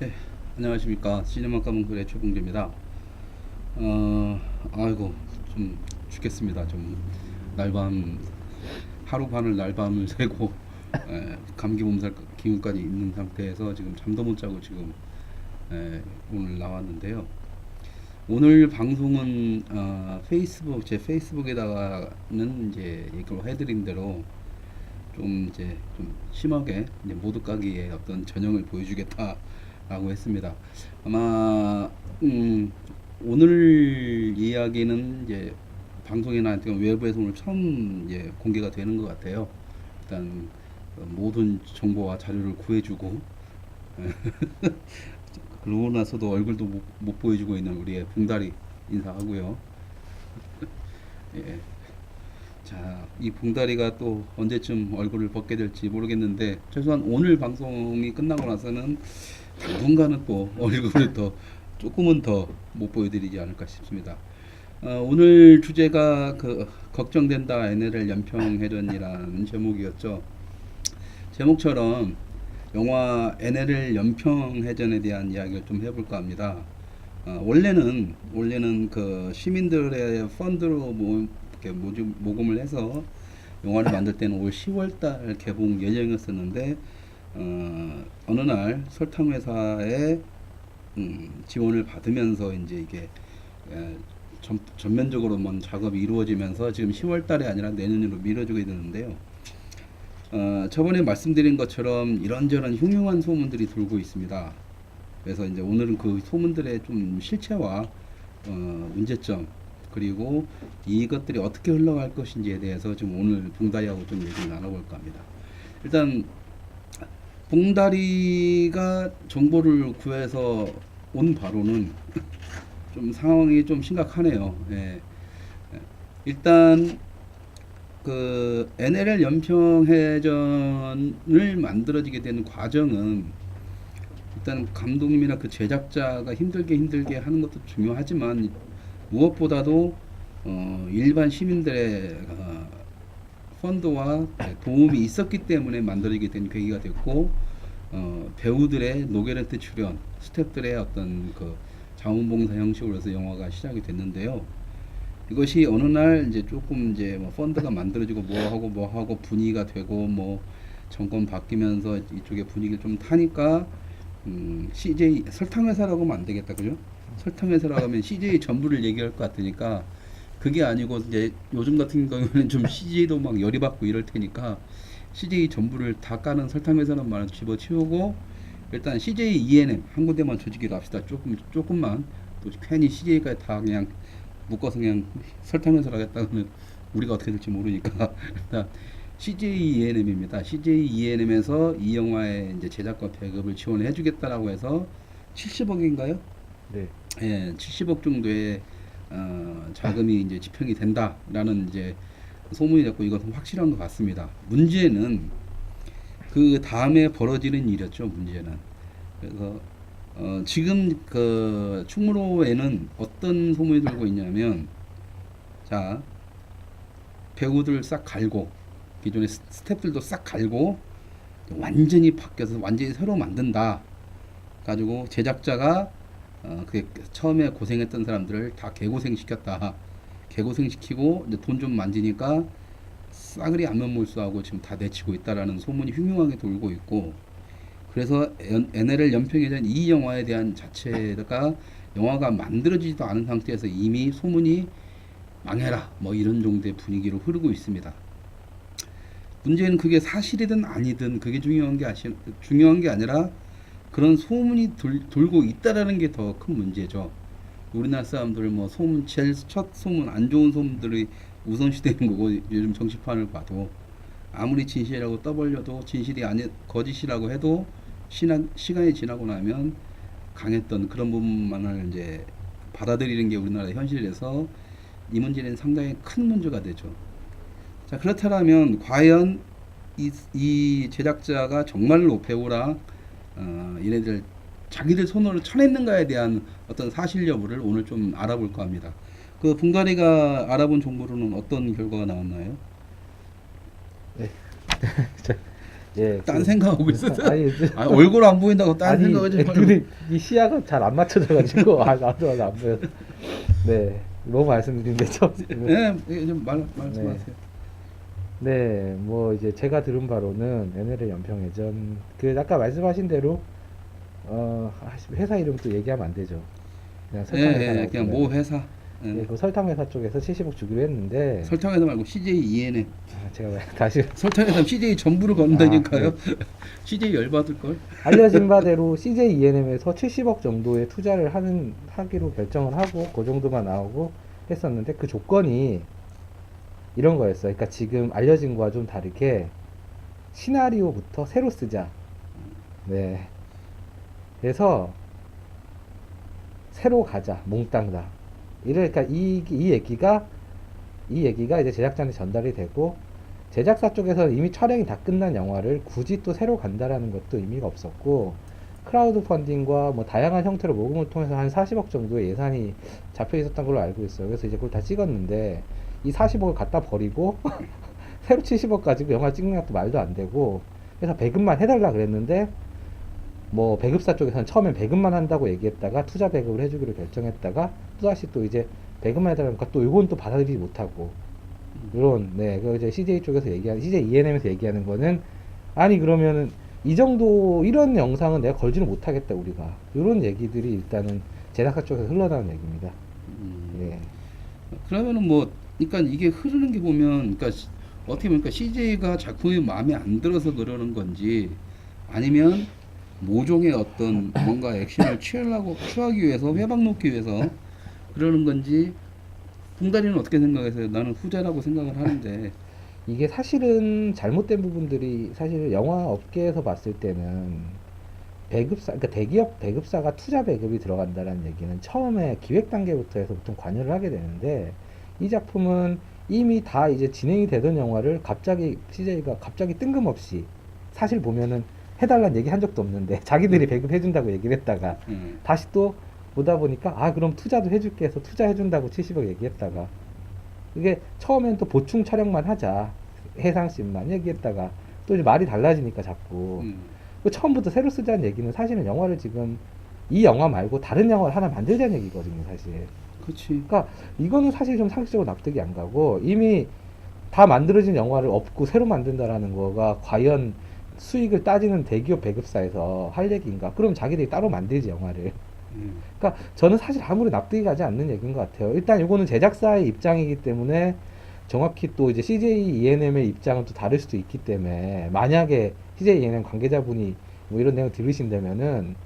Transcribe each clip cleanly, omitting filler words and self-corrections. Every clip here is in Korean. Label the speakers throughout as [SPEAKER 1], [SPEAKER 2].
[SPEAKER 1] 네, 안녕하십니까. 시네마카 몽골의 최봉재입니다. 아이고, 좀 죽겠습니다. 좀 날밤, 하루 반을 날밤을 새고, 감기 몸살 기운까지 있는 상태에서 지금 잠도 못 자고 지금 오늘 나왔는데요. 오늘 방송은 제 페이스북에다가는 이제 얘기를 해드린 대로 좀 이제 좀 심하게 이제 모두 까기의 어떤 전형을 보여주겠다라고 했습니다. 아마 오늘 이야기는 이제 방송이나 외부에서 오늘 처음 이제 공개가 되는 것 같아요. 일단 모든 정보와 자료를 구해주고 그러고 나서도 얼굴도 못 보여주고 있는 우리의 봉다리 인사하고요. 예. 자, 이 봉다리가 또 언제쯤 얼굴을 벗게 될지 모르겠는데 최소한 오늘 방송이 끝나고 나서는 당분간은 또 얼굴을 더 조금은 더 못 보여드리지 않을까 싶습니다. 오늘 주제가 걱정된다 NLL 연평해전이라는 제목이었죠. 제목처럼 영화 NLL 연평해전에 대한 이야기를 좀 해볼까 합니다. 원래는 그 시민들의 펀드로 이렇게 모금을 해서 영화를 만들 때는 올 10월달 개봉 예정이었었는데 어느 날 설탕 회사의 지원을 받으면서 이제 이게 전면적으로만 작업이 이루어지면서 지금 10월달이 아니라 내년으로 미뤄지게 되는데요. 저번에 말씀드린 것처럼 이런저런 흉흉한 소문들이 돌고 있습니다. 그래서 이제 오늘은 그 소문들의 좀 실체와 문제점 그리고 이것들이 어떻게 흘러갈 것인지에 대해서 좀 오늘 봉다리하고 좀 얘기를 나눠볼까 합니다. 일단 봉다리가 정보를 구해서 온 바로는 좀 상황이 좀 심각하네요. 예. 일단 그 NLL 연평해전을 만들어지게 된 과정은 일단 감독님이나 그 제작자가 힘들게 하는 것도 중요하지만 무엇보다도 일반 시민들의 펀드와 도움이 있었기 때문에 만들어지게 된 계기가 됐고 배우들의 노게렌트 출연, 스태프들의 어떤 그 자원봉사 형식으로 해서 영화가 시작이 됐는데요. 이것이 어느 날 이제 조금 이제 뭐 펀드가 만들어지고 뭐 하고 분위기가 되고 뭐 정권 바뀌면서 이쪽에 분위기를 좀 타니까 CJ 설탕 회사라고 하면 안 되겠다, 그죠? 설탕 회사라고 하면 CJ 전부를 얘기할 것 같으니까 그게 아니고 이제 요즘 같은 경우에는 좀 CJ도 막 열이 받고 이럴 테니까 CJ 전부를 다 까는 설탕 회사는 말을 집어치우고 일단 CJ ENM 한 군데만 조직기로 합시다. 조금만 또 괜히 CJ까지 다 그냥 묶어서 그냥 설탕 회사를 하겠다면 우리가 어떻게 될지 모르니까 일단 CJ ENM입니다. CJ ENM에서 이 영화의 이제 제작과 배급을 지원해 주겠다라고 해서 70억인가요?
[SPEAKER 2] 네.
[SPEAKER 1] 예, 70억 정도의 자금이 이제 집행이 된다라는 이제 소문이 났고 이것은 확실한 것 같습니다. 문제는 그 다음에 벌어지는 일이었죠. 문제는 그래서 지금 그 충무로에는 어떤 소문이 돌고 있냐면 자 배우들 싹 갈고 기존의 스태프들도 싹 갈고 완전히 바뀌어서 완전히 새로 만든다 가지고 제작자가 그 처음에 고생했던 사람들을 다 개고생시켰다. 개고생시키고 이제 돈 좀 만지니까 싸그리 안면몰수하고 지금 다 내치고 있다라는 소문이 흉흉하게 돌고 있고 그래서 NLL 연평해전 이 영화에 대한 자체가 영화가 만들어지지도 않은 상태에서 이미 소문이 망해라 뭐 이런 정도의 분위기로 흐르고 있습니다. 문제는 그게 사실이든 아니든 그게 중요한 게 아니라 그런 소문이 돌고 있다라는 게 더 큰 문제죠. 우리나라 사람들 뭐 소문 제일 첫 소문 안 좋은 소문들이 우선시되는 거고 요즘 정치판을 봐도 아무리 진실이라고 떠벌려도 진실이 아니 거짓이라고 해도 시간이 지나고 나면 강했던 그런 부분만을 이제 받아들이는 게 우리나라의 현실에서 이 문제는 상당히 큰 문제가 되죠. 자 그렇다면 과연 이 제작자가 정말로 배우랑 얘네들 자기들 손으로 쳐냈는가에 대한 어떤 사실 여부를 오늘 좀 알아볼까 합니다. 그 분가리가 알아본 정보로는 어떤 결과가 나왔나요?
[SPEAKER 2] 네. 자, 예,
[SPEAKER 1] 딴 생각하고 있었어요.
[SPEAKER 2] 아니,
[SPEAKER 1] 아, 얼굴 안 보인다고 딴
[SPEAKER 2] 아니,
[SPEAKER 1] 생각하지 말고.
[SPEAKER 2] 눈이 이 시야가 잘 안 맞춰져가지고 나도 안 보여. 네, 너무 말씀드린데 좀.
[SPEAKER 1] 네, 좀
[SPEAKER 2] 네,
[SPEAKER 1] 말씀하세요.
[SPEAKER 2] 네, 뭐 이제 제가 들은 바로는 NLL 연평해전 그 아까 말씀하신 대로 회사 이름 또 얘기하면 안 되죠. 그냥
[SPEAKER 1] 예,
[SPEAKER 2] 설탕
[SPEAKER 1] 예,
[SPEAKER 2] 회사라고
[SPEAKER 1] 그냥
[SPEAKER 2] 불러요.
[SPEAKER 1] 모 회사.
[SPEAKER 2] 예,
[SPEAKER 1] 예.
[SPEAKER 2] 그 설탕 회사 쪽에서 70억 주기로 했는데
[SPEAKER 1] 설탕회사 말고 CJ ENM.
[SPEAKER 2] 제가 다시
[SPEAKER 1] 설탕회사 CJ 전부를
[SPEAKER 2] 네.
[SPEAKER 1] 건다니까요. CJ 열받을 걸.
[SPEAKER 2] 알려진 바대로 CJ ENM에서 70억 정도의 투자를 하기로 결정을 하고 그 정도만 나오고 했었는데 그 조건이 이런 거였어요. 그러니까 지금 알려진 거와 좀 다르게 시나리오부터 새로 쓰자. 네. 그래서 새로 가자. 몽땅 다. 그러니까 이 얘기가 이제 제작자한테 전달이 되고 제작사 쪽에서 이미 촬영이 다 끝난 영화를 굳이 또 새로 간다라는 것도 의미가 없었고 크라우드 펀딩과 뭐 다양한 형태로 모금을 통해서 한 40억 정도의 예산이 잡혀 있었던 걸로 알고 있어요. 그래서 이제 그걸 다 찍었는데 이 40억을 갖다 버리고 새로 70억 가지고 영화 찍는 것도 말도 안 되고 그래서 배급만 해달라 그랬는데 뭐 배급사 쪽에서는 처음엔 배급만 한다고 얘기했다가 투자 배급을 해주기로 결정했다가 또다시 또 이제 배급만 해달라니까 또 이건 또 받아들이지 못하고 이런 그 이제 CJ 쪽에서 얘기하는 CJ ENM에서 얘기하는 거는 아니 그러면은 이 정도 이런 영상은 내가 걸지는 못하겠다 우리가 이런 얘기들이 일단은 제작사 쪽에서 흘러나오는 얘기입니다.
[SPEAKER 1] 음.
[SPEAKER 2] 예.
[SPEAKER 1] 그러면은 뭐, 그러니까 이게 흐르는 게 보면, 그러니까 어떻게 보니까 CJ가 작품이 마음에 안 들어서 그러는 건지, 아니면 모종의 어떤 뭔가 액션을 취하기 위해서 회방 놓기 위해서 그러는 건지, 봉다리는 어떻게 생각하세요? 나는 후자라고 생각을 하는데.
[SPEAKER 2] 이게 사실은 잘못된 부분들이 사실 영화 업계에서 봤을 때는 그러니까 대기업 배급사가 투자 배급이 들어간다는 얘기는 처음에 기획 단계부터 해서 보통 관여를 하게 되는데 이 작품은 이미 다 이제 진행이 되던 영화를 갑자기 CJ가 갑자기 뜬금없이 사실 보면은 해달라는 얘기 한 적도 없는데 자기들이 배급해준다고 얘기를 했다가 다시 또 오다 보니까 그럼 투자도 해줄게 해서 투자해준다고 70억 얘기했다가 이게 처음엔 또 보충 촬영만 하자 해상씬만 얘기했다가 또 이제 말이 달라지니까 자꾸
[SPEAKER 1] 음,
[SPEAKER 2] 그 처음부터 새로 쓰자는 얘기는 사실은 영화를 지금 이 영화 말고 다른 영화를 하나 만들자는 얘기거든요 사실.
[SPEAKER 1] 그렇지.
[SPEAKER 2] 그러니까 이거는 사실 좀 상식적으로 납득이 안 가고 이미 다 만들어진 영화를 없고 새로 만든다라는 거가 과연 수익을 따지는 대기업 배급사에서 할 얘기인가? 그럼 자기들이 따로 만들지 영화를.
[SPEAKER 1] 음,
[SPEAKER 2] 그러니까 저는 사실 아무리 납득이 가지 않는 얘기인 것 같아요. 일단 이거는 제작사의 입장이기 때문에 정확히 또 이제 CJ ENM의 입장은 또 다를 수도 있기 때문에 만약에 CJ ENM 관계자분이 뭐 이런 내용 들으신다면은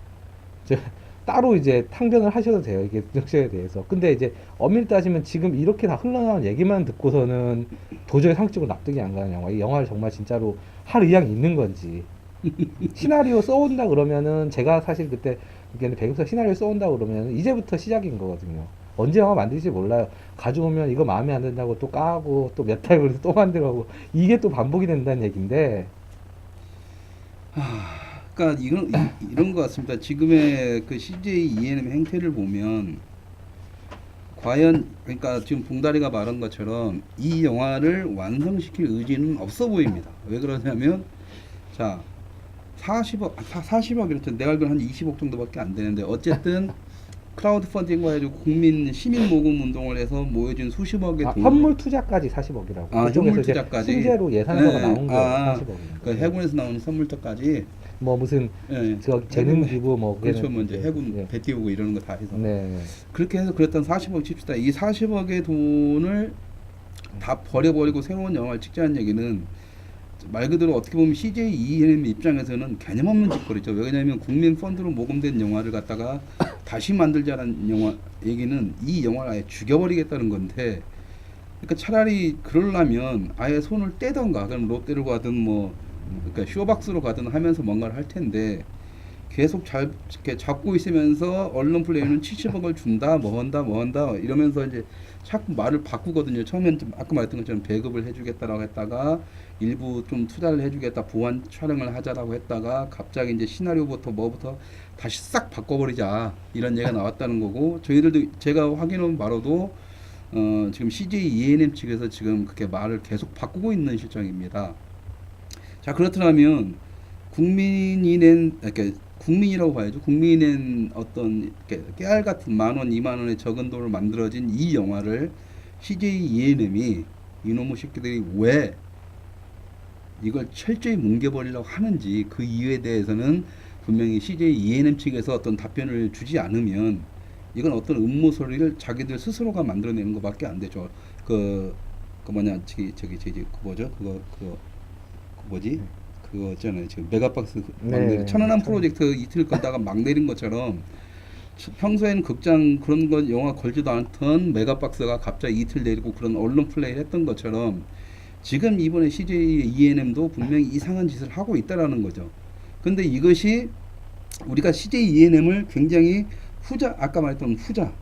[SPEAKER 2] 저 따로 이제 탕변을 하셔도 돼요. 이게 능력치에 대해서. 근데 이제 엄밀히 따지면 지금 이렇게 다 흘러나온 얘기만 듣고서는 도저히 상식적으로 납득이 안 가는 영화. 이 영화를 정말 진짜로 할 의향이 있는 건지. 시나리오 써온다 그러면은 제가 사실 그때 이게 배급사 시나리오 써온다 그러면 이제부터 시작인 거거든요. 언제 영화 만들지 몰라요. 가져오면 이거 마음에 안 든다고 또 까고 또 몇 달 그래서 또 만들어고 이게 또 반복이 된다는 얘기인데
[SPEAKER 1] 그러니까 이런 것 같습니다. 지금의 그 CJ ENM 행태를 보면 과연 그러니까 지금 봉다리가 말한 것처럼 이 영화를 완성시킬 의지는 없어 보입니다. 왜 그러냐면 자 40억 40억 이랬죠. 내가 알기로 한 20억 정도밖에 안 되는데 어쨌든 크라우드 펀딩과 해가지고 국민 시민 모금 운동을 해서 모여진 수십억의 돈을
[SPEAKER 2] 현물 투자까지 40억이라고. 그쪽에서
[SPEAKER 1] 현물
[SPEAKER 2] 이제
[SPEAKER 1] 투자까지
[SPEAKER 2] 실제로 예산서가 나온 게
[SPEAKER 1] 그
[SPEAKER 2] 40억입니다.
[SPEAKER 1] 해군에서 나오는 선물터까지
[SPEAKER 2] 뭐 무슨
[SPEAKER 1] 예,
[SPEAKER 2] 저 재능 기부 뭐
[SPEAKER 1] 그렇죠.
[SPEAKER 2] 그게는
[SPEAKER 1] 뭐 이제 해군
[SPEAKER 2] 예.
[SPEAKER 1] 배 띄우고 이러는 거 다 해서
[SPEAKER 2] 네.
[SPEAKER 1] 그렇게 해서 그랬던 40억 칩시다. 이 40억의 돈을 다 버려버리고 새로운 영화를 찍자는 얘기는 말 그대로 어떻게 보면 CJ ENM 입장에서는 개념 없는 짓거리죠. 왜냐하면 국민 펀드로 모금된 영화를 갖다가 다시 만들자는 영화 얘기는 이 영화를 아예 죽여버리겠다는 건데, 그러니까 차라리 그러려면 아예 손을 떼던가, 그럼 롯데로 가든 뭐 그러니까 쇼박스로 가든 하면서 뭔가를 할 텐데 계속 이렇게 잡고 있으면서 언론 플레이는 70억을 준다, 뭐 한다 이러면서 이제 자꾸 말을 바꾸거든요. 처음엔 좀 아까 말했던 것처럼 배급을 해주겠다라고 했다가 일부 좀 투자를 해주겠다, 보완 촬영을 하자라고 했다가 갑자기 이제 시나리오부터 뭐부터 다시 싹 바꿔버리자 이런 얘기가 나왔다는 거고, 저희들도 제가 확인한 바로도 지금 CJ ENM 측에서 지금 그렇게 말을 계속 바꾸고 있는 실정입니다. 자, 그렇더라면 국민이 낸, 그러니까 국민이라고 봐야죠. 국민이 낸 어떤 깨알 같은 10,000원, 20,000원의 적은 돈을 만들어진 이 영화를 CJ ENM이 이놈의 새끼들이 왜 이걸 철저히 뭉개버리려고 하는지 그 이유에 대해서는 분명히 CJ ENM 측에서 어떤 답변을 주지 않으면 이건 어떤 음모 소리를 자기들 스스로가 만들어내는 것밖에 안 되죠. 그 뭐냐 저기 그 뭐죠? 그 뭐지? 그거 있잖아요. 지금 메가박스 막
[SPEAKER 2] 네,
[SPEAKER 1] 내린 천안함
[SPEAKER 2] 참.
[SPEAKER 1] 프로젝트 이틀 걷다가 막 내린 것처럼 평소에는 극장 그런 건 영화 걸지도 않던 메가박스가 갑자기 이틀 내리고 그런 언론 플레이를 했던 것처럼 지금 이번에 CJ ENM도 분명히 이상한 짓을 하고 있다라는 거죠. 근데 이것이 우리가 CJ ENM을 굉장히 후자, 아까 말했던 후자,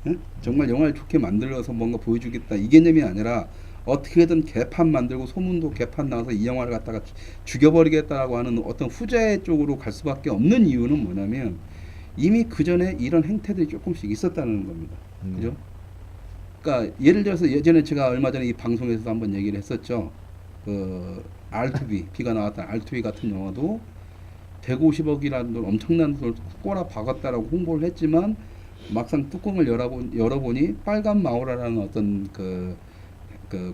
[SPEAKER 1] 예? 정말 영화를 좋게 만들어서 뭔가 보여주겠다 이 개념이 아니라 어떻게든 개판 만들고 소문도 개판 나와서 이 영화를 갖다가 죽여버리겠다라고 하는 어떤 후자의 쪽으로 갈 수밖에 없는 이유는 뭐냐면 이미 그 전에 이런 행태들이 조금씩 있었다는 겁니다. 그죠? 그러니까 예를 들어서 예전에 제가 얼마 전에 이 방송에서도 한번 얘기를 했었죠. 그 R2B 비가 나왔던 R2B 같은 영화도 150억이라는 돈 엄청난 돈을 꼬라 박았다라고 홍보를 했지만 막상 뚜껑을 열어보니 빨간 마오라라는 어떤 그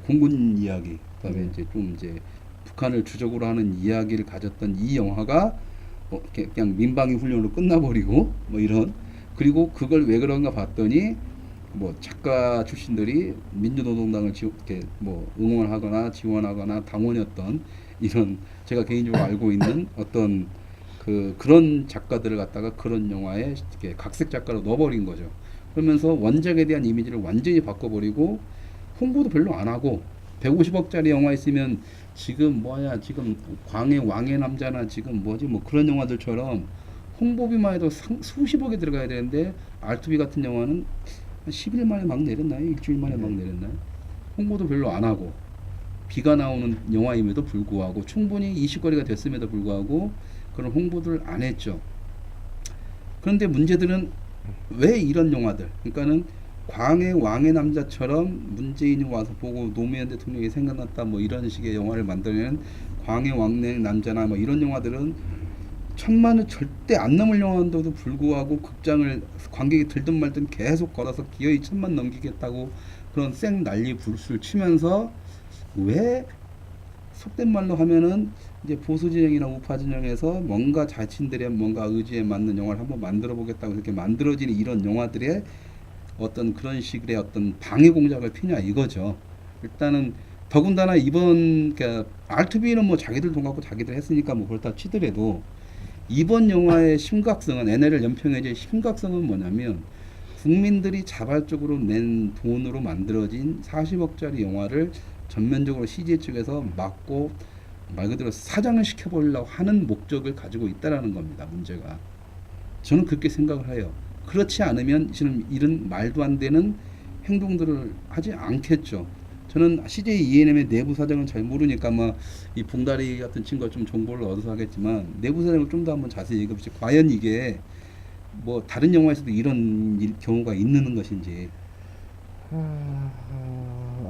[SPEAKER 1] 공군 이야기, 그다음에 이제 좀 이제 북한을 주적으로 하는 이야기를 가졌던 이 영화가 그냥 민방위 훈련으로 끝나버리고 뭐 이런, 그리고 그걸 왜 그런가 봤더니 뭐 작가 출신들이 민주노동당을 이렇게 뭐 응원하거나 지원하거나 당원이었던 이런 제가 개인적으로 알고 있는 어떤 그런 작가들을 갖다가 그런 영화에 이렇게 각색 작가로 넣어버린 거죠. 그러면서 원작에 대한 이미지를 완전히 바꿔버리고 홍보도 별로 안 하고 150억짜리 영화 있으면 지금 뭐야 지금 광해 왕의 남자나 지금 뭐지 뭐 그런 영화들처럼 홍보비만 해도 수십억이 들어가야 되는데 R2B 같은 영화는 한 10일 만에 막 내렸나요? 일주일 만에 막 내렸나요? 홍보도 별로 안 하고 비가 나오는 영화임에도 불구하고 충분히 이슈거리가 됐음에도 불구하고 그런 홍보를 안 했죠. 그런데 문제들은 왜 이런 영화들, 그러니까는 광해 왕의 남자처럼 문재인이 와서 보고 노무현 대통령이 생각났다 뭐 이런 식의 영화를 만들면 광해 왕의 남자나 뭐 이런 영화들은 1,000만을 절대 안 넘을 영화인데도 불구하고 극장을 관객이 들든 말든 계속 걸어서 기어이 1,000만 넘기겠다고 그런 쌩 난리 불수를 치면서 왜 속된 말로 하면은 이제 보수 진영이나 우파 진영에서 뭔가 자신들의 뭔가 의지에 맞는 영화를 한번 만들어 보겠다고 이렇게 만들어지는 이런 영화들의 어떤 그런 식의 어떤 방해 공작을 피냐 이거죠. 일단은 더군다나 이번 그러니까 R2B는 뭐 자기들 돈 갖고 자기들 했으니까 뭐 그렇다 치더라도 이번 영화의 심각성은 NLL 연평해제의 심각성은 뭐냐면 국민들이 자발적으로 낸 돈으로 만들어진 40억짜리 영화를 전면적으로 CJ 측에서 막고 말 그대로 사장을 시켜보려고 하는 목적을 가지고 있다라는 겁니다. 문제가. 저는 그렇게 생각을 해요. 그렇지 않으면 지금 이런 말도 안 되는 행동들을 하지 않겠죠. 저는 CJ ENM의 내부 사정은 잘 모르니까 아마 이 봉다리 같은 친구가 좀 정보를 얻어서 하겠지만 내부 사정을 좀 더 한번 자세히 얘기해 보시죠. 과연 이게 뭐 다른 영화에서도 이런 경우가 있는 것인지.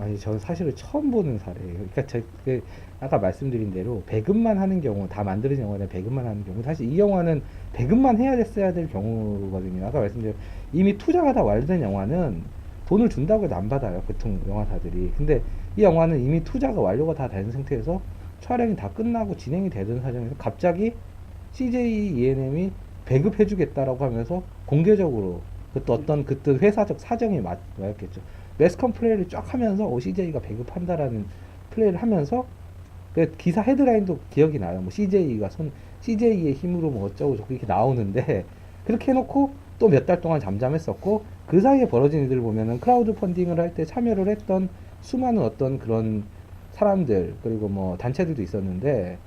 [SPEAKER 2] 아니 저는 사실은 처음 보는 사례예요. 그러니까 아까 말씀드린 대로 배급만 하는 경우, 다 만들어진 영화는 배급만 하는 경우, 사실 이 영화는 배급만 해야 됐어야 될 경우거든요. 아까 말씀드린 이미 투자가 다 완료된 영화는 돈을 준다고 해도 안 받아요, 보통 영화사들이. 근데 이 영화는 이미 투자가 완료가 다 된 상태에서 촬영이 다 끝나고 진행이 되던 사정에서 갑자기 CJ ENM이 배급해주겠다라고 하면서 공개적으로 그것도 어떤 그때 회사적 사정이 맞겠죠. 매스컴 플레이를 쫙 하면서 CJ가 배급한다라는 플레이를 하면서 그 기사 헤드라인도 기억이 나요. 뭐 CJ의 힘으로 뭐 어쩌고 저쩌고 이렇게 나오는데 그렇게 해놓고 또 몇 달 동안 잠잠했었고 그 사이에 벌어진 일들을 보면은 크라우드 펀딩을 할 때 참여를 했던 수많은 어떤 그런 사람들 그리고 뭐 단체들도 있었는데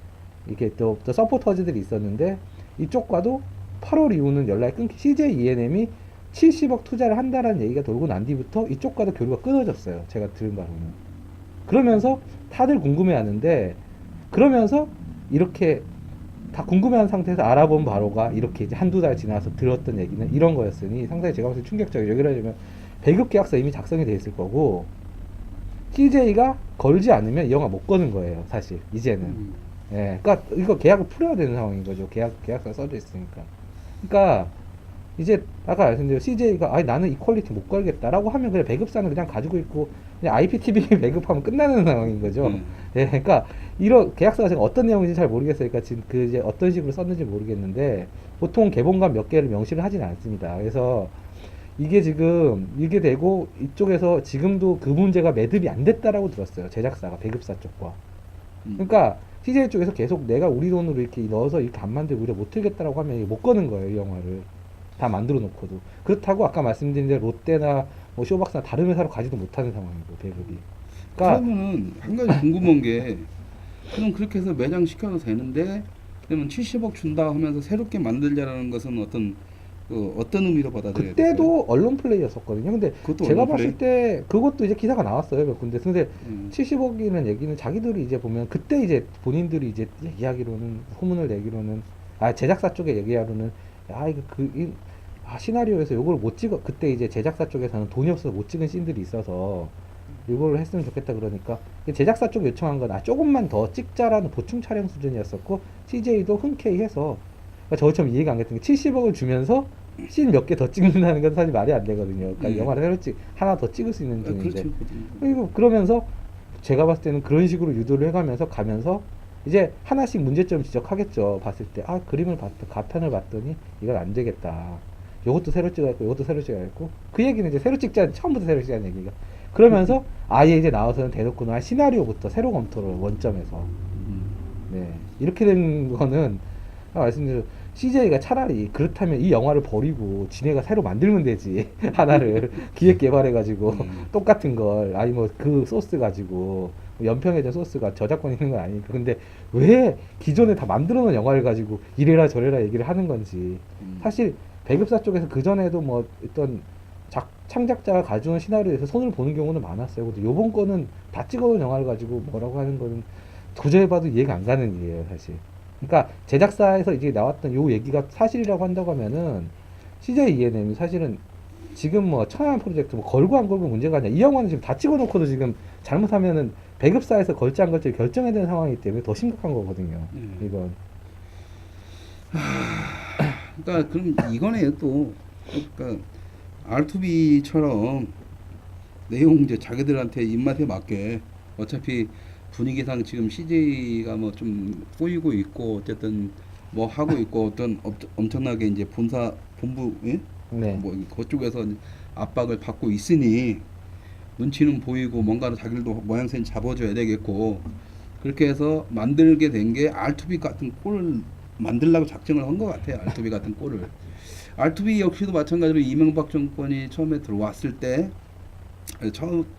[SPEAKER 2] 이게 또 서포터즈들이 있었는데 이쪽과도 8월 이후는 연락이 끊기 CJ ENM이 70억 투자를 한다라는 얘기가 돌고 난 뒤부터 이쪽과도 교류가 끊어졌어요. 제가 들은 바로는. 그러면서 다들 궁금해하는데 그러면서 이렇게 다 궁금해하는 상태에서 알아본 바로가 이렇게 이제 한두 달 지나서 들었던 얘기는 이런 거였으니 상당히 제가 봤을 때 충격적이에요. 예를 배급 계약서 이미 작성이 돼 있을 거고 CJ가 걸지 않으면 이 영화 못 거는 거예요. 사실 이제는. 예, 그러니까 이거 계약을 풀어야 되는 상황인 거죠. 계약서 써져 있으니까. 그러니까 이제 아까 말씀드린 CJ가 아니 나는 이 퀄리티 못 걸겠다라고 하면 그냥 배급사는 그냥 가지고 있고 그냥 IPTV 배급하면 끝나는 상황인 거죠.
[SPEAKER 1] 음.
[SPEAKER 2] 예, 그러니까 이런 계약서가 지금 어떤 내용인지 잘 모르겠어요. 그러니까 지금 그 이제 어떤 식으로 썼는지 모르겠는데 보통 개봉관 몇 개를 명시를 하진 않습니다. 그래서 이게 지금 이게 되고 이쪽에서 지금도 그 문제가 매듭이 안 됐다라고 들었어요. 제작사가 배급사 쪽과. 그러니까 CJ 쪽에서 계속 내가 우리 돈으로 이렇게 넣어서 이렇게 안 만들고 우리가 못 틀겠다라고 하면 이게 못 거는 거예요, 이 영화를. 다 만들어 놓고도. 그렇다고 아까 말씀드린 대로 롯데나 뭐 쇼박스나 다른 회사로 가지도 못하는 상황이고, 배급이. 그러니까
[SPEAKER 1] 그러면은 한 가지 궁금한 게 그럼 그렇게 해서 매장 시켜도 되는데 그러면 70억 준다 하면서 새롭게 만들자라는 것은 어떤 의미로 받아들여야 될까요?
[SPEAKER 2] 그때도 언론 플레이였었거든요. 근데
[SPEAKER 1] 그것도
[SPEAKER 2] 제가
[SPEAKER 1] 언론
[SPEAKER 2] 봤을 때 그것도 이제 기사가 나왔어요, 몇 군데. 근데
[SPEAKER 1] 음.
[SPEAKER 2] 70억이라는 얘기는 자기들이 이제 보면 그때 이제 본인들이 이제 이야기로는 소문을 내기로는 제작사 쪽에 얘기하로는 이거 시나리오에서 요걸 못 찍어 그때 이제 제작사 쪽에서는 돈이 없어서 못 찍은 씬들이 있어서 이걸 했으면 좋겠다 그러니까 제작사 쪽 요청한 건 조금만 더 찍자라는 보충 촬영 수준이었었고 CJ도 흔쾌히 해서 그러니까 저처럼 이해가 안 갔던 게 70억을 주면서 씬 몇 개 더 찍는다는 건 사실 말이 안 되거든요. 그러니까 영화를 새로 하나 더 찍을 수 있는 중인데
[SPEAKER 1] 그렇죠.
[SPEAKER 2] 그리고 그러면서 제가 봤을 때는 그런 식으로 유도를 해가면서 가면서 이제 하나씩 문제점 지적하겠죠. 봤을 때 그림을 가편을 봤더니 이건 안 되겠다. 요것도 새로 찍어야겠고 요것도 새로 찍어야겠고 그 얘기는 이제 새로 찍자 처음부터 새로 찍자는 얘기가 그러면서 아예 이제 나와서는 대놓고 시나리오부터 새로 검토를 원점에서 네 이렇게 된 거는 말씀드린 CJ가 차라리 그렇다면 이 영화를 버리고 지네가 새로 만들면 되지 하나를 기획 개발해가지고 똑같은 걸 아니 뭐 그 소스 가지고 연평해진 소스가 저작권 있는 건 아니니까 근데 왜 기존에 다 만들어 놓은 영화를 가지고 이래라 저래라 얘기를 하는 건지 사실 배급사 쪽에서 그 전에도 뭐 어떤 창작자가 가져온 시나리오에서 손을 보는 경우는 많았어요. 근데 요번 거는 다 찍어놓은 영화를 가지고 뭐라고 하는 거는 도저히 봐도 이해가 안 가는 일이에요, 사실. 그러니까 제작사에서 이제 나왔던 요 얘기가 사실이라고 한다고 하면은 CJ ENM이 사실은 지금 뭐 천안 프로젝트 뭐 걸고 안 걸고 문제가 아니야. 이 영화는 지금 다 찍어놓고도 지금 잘못하면은 배급사에서 걸지 안 걸지 결정해야 되는 상황이기 때문에 더 심각한 거거든요. 이건.
[SPEAKER 1] 그러니까 그럼 이거네요 또. 그러니까 R2B처럼 내용 이제 자기들한테 입맛에 맞게 어차피 분위기상 지금 CJ가 뭐 좀 꼬이고 있고 어쨌든 뭐 하고 있고 어떤 엄청나게 이제 본부 예?
[SPEAKER 2] 네.
[SPEAKER 1] 뭐 그쪽에서 압박을 받고 있으니 눈치는 보이고 뭔가를 자기들도 모양새는 잡아줘야 되겠고 그렇게 해서 만들게 된 게 R2B 같은 꼴을 만들려고 작정을 한 것 같아요. R2B 같은 꼴을. R2B 역시도 마찬가지로 이명박 정권이 처음에 들어왔을 때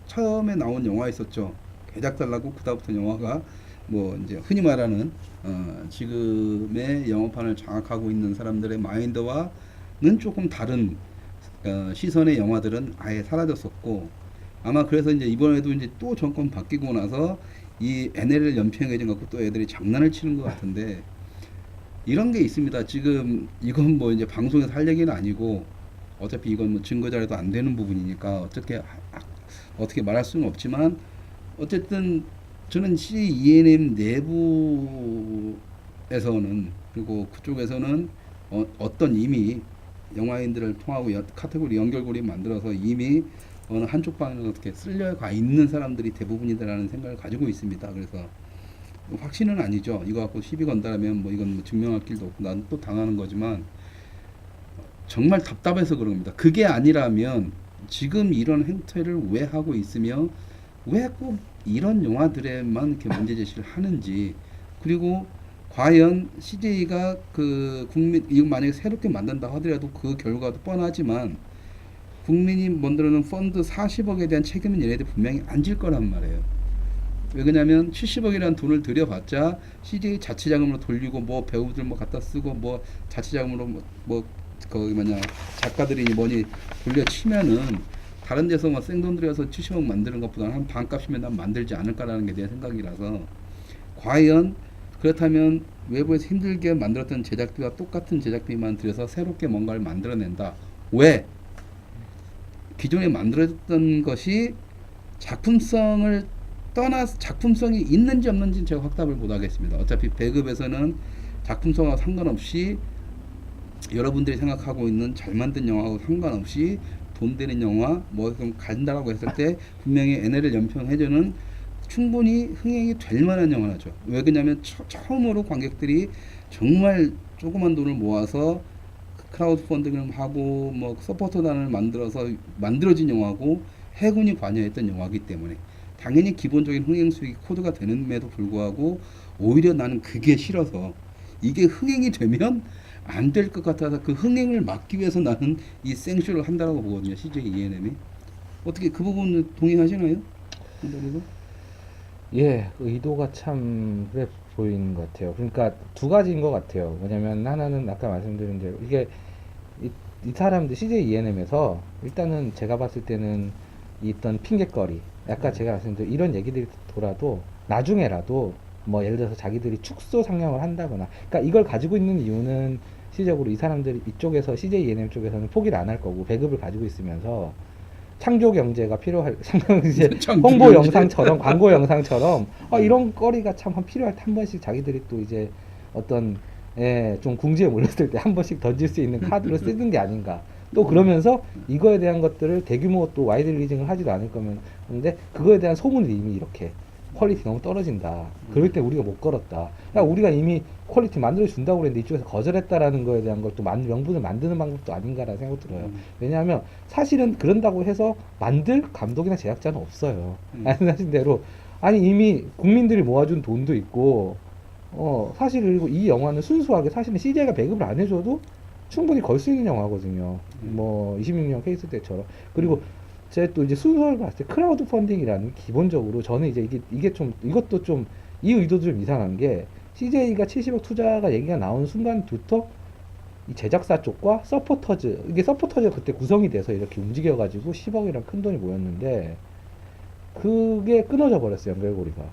[SPEAKER 1] 처음에 나온 영화 있었죠. 개작 달라고 그다음부터 영화가 뭐 이제 흔히 말하는 지금의 영화판을 장악하고 있는 사람들의 마인드와는 조금 다른 시선의 영화들은 아예 사라졌었고 아마 그래서 이제 이번에도 이제 또 정권 바뀌고 나서 이 NLL 연평해진 갖고 또 애들이 장난을 치는 것 같은데 이런 게 있습니다. 지금 이건 뭐 이제 방송에서 할 얘기는 아니고 어차피 이건 뭐 증거 자료도 안 되는 부분이니까 어떻게 말할 수는 없지만 어쨌든 저는 CENM 내부에서는 그리고 그쪽에서는 어떤 이미 영화인들을 통하고 카테고리 연결고리 만들어서 이미 어느 한쪽 방향으로 어떻게 쓸려가 있는 사람들이 대부분이다라는 생각을 가지고 있습니다. 그래서 확신은 아니죠. 이거 갖고 시비 건다라면 뭐 이건 뭐 증명할 길도 없고 난 또 당하는 거지만 정말 답답해서 그런 겁니다. 그게 아니라면 지금 이런 행태를 왜 하고 있으며 왜 꼭 이런 영화들에만 이렇게 문제 제시를 하는지 그리고 과연 CJ가 그 국민 이거 만약에 새롭게 만든다 하더라도 그 결과도 뻔하지만 국민이 만들어놓은 펀드 40억에 대한 책임은 얘네들 분명히 안 질 거란 말이에요. 왜 그러냐면 70억이라는 돈을 들여봤자 CJ 자체자금으로 돌리고 뭐 배우들 뭐 갖다 쓰고 뭐 자체자금으로 뭐 거기 작가들이 뭐니 돌려 치면은 다른 데서 뭐 생돈 들여서 70억 만드는 것보다는 한 반값이면 난 만들지 않을까라는 게 내 생각이라서 과연 그렇다면 외부에서 힘들게 만들었던 제작비와 똑같은 제작비만 들여서 새롭게 뭔가를 만들어낸다. 왜? 기존에 만들어졌던 것이 작품성을 떠나서 작품성이 있는지 없는지는 제가 확답을 못 하겠습니다. 어차피 배급에서는 작품성과 상관없이 여러분들이 생각하고 있는 잘 만든 영화하고 상관없이 돈 되는 영화 뭐 좀 간다라고 했을 때 분명히 NLL 연평해전은 충분히 흥행이 될 만한 영화죠. 왜 그러냐면 처음으로 관객들이 정말 조그만 돈을 모아서 크라우드 펀딩을 하고 뭐 서포터단을 만들어서 만들어진 영화고 해군이 관여했던 영화이기 때문에 당연히 기본적인 흥행 수익이 코드가 되는데도 불구하고 오히려 나는 그게 싫어서 이게 흥행이 되면 안 될 것 같아서 그 흥행을 막기 위해서 나는 이 생쇼를 한다고 보거든요. CJ ENM이. 어떻게 그 부분 동의하시나요? 선생님도?
[SPEAKER 2] 예, 그 의도가 참 그래 보이는 것 같아요. 그러니까 두 가지인 것 같아요. 뭐냐면 하나는 아까 말씀드린 대로 이게 이 사람들 CJ ENM에서 일단은 제가 봤을 때는 있던 핑계거리, 아까 제가 말씀드린 이런 얘기들이 돌아도 나중에라도 뭐 예를 들어서 자기들이 축소 상영을 한다거나, 그러니까 이걸 가지고 있는 이유는 실질적으로 이 사람들이 이쪽에서 CJ ENM 쪽에서는 포기를 안 할 거고 배급을 가지고 있으면서 창조 경제가 필요할 상당히 이제
[SPEAKER 1] 창조
[SPEAKER 2] 홍보
[SPEAKER 1] 경제.
[SPEAKER 2] 영상처럼 광고 영상처럼 이런 거리가 참 필요할 때 한 번씩 자기들이 또 이제 어떤 좀 궁지에 몰렸을 때 한 번씩 던질 수 있는 카드로 쓰는 게 아닌가. 또 그러면서 이거에 대한 것들을 대규모 또 와이드 리징을 하지도 않을 거면 근데 그거에 대한 소문이 이미 이렇게 퀄리티 너무 떨어진다. 그럴 때 우리가 못 걸었다. 야, 우리가 이미 퀄리티 만들어 준다고 그랬는데 이쪽에서 거절했다라는 거에 대한 걸 또 명분을 만드는 방법도 아닌가라는 생각이 들어요. 왜냐하면 사실은 그런다고 해서 만들 감독이나 제작자는 없어요. 말씀하신 대로 아니 이미 국민들이 모아준 돈도 있고 사실 그리고 이 영화는 순수하게 사실은 CJ가 배급을 안 해줘도 충분히 걸 수 있는 영화거든요. 뭐 26년 케이스 때처럼. 그리고 제가 또 이제 순서를 봤을 때 크라우드 펀딩이라는 기본적으로 저는 이제 이게 좀 이것도 좀 이 의도도 좀 이상한 게 CJ가 70억 투자가 얘기가 나온 순간부터 이 제작사 쪽과 서포터즈 이게 서포터즈가 그때 구성이 돼서 이렇게 움직여가지고 10억이랑 큰 돈이 모였는데 그게 끊어져 버렸어요, 연결고리가.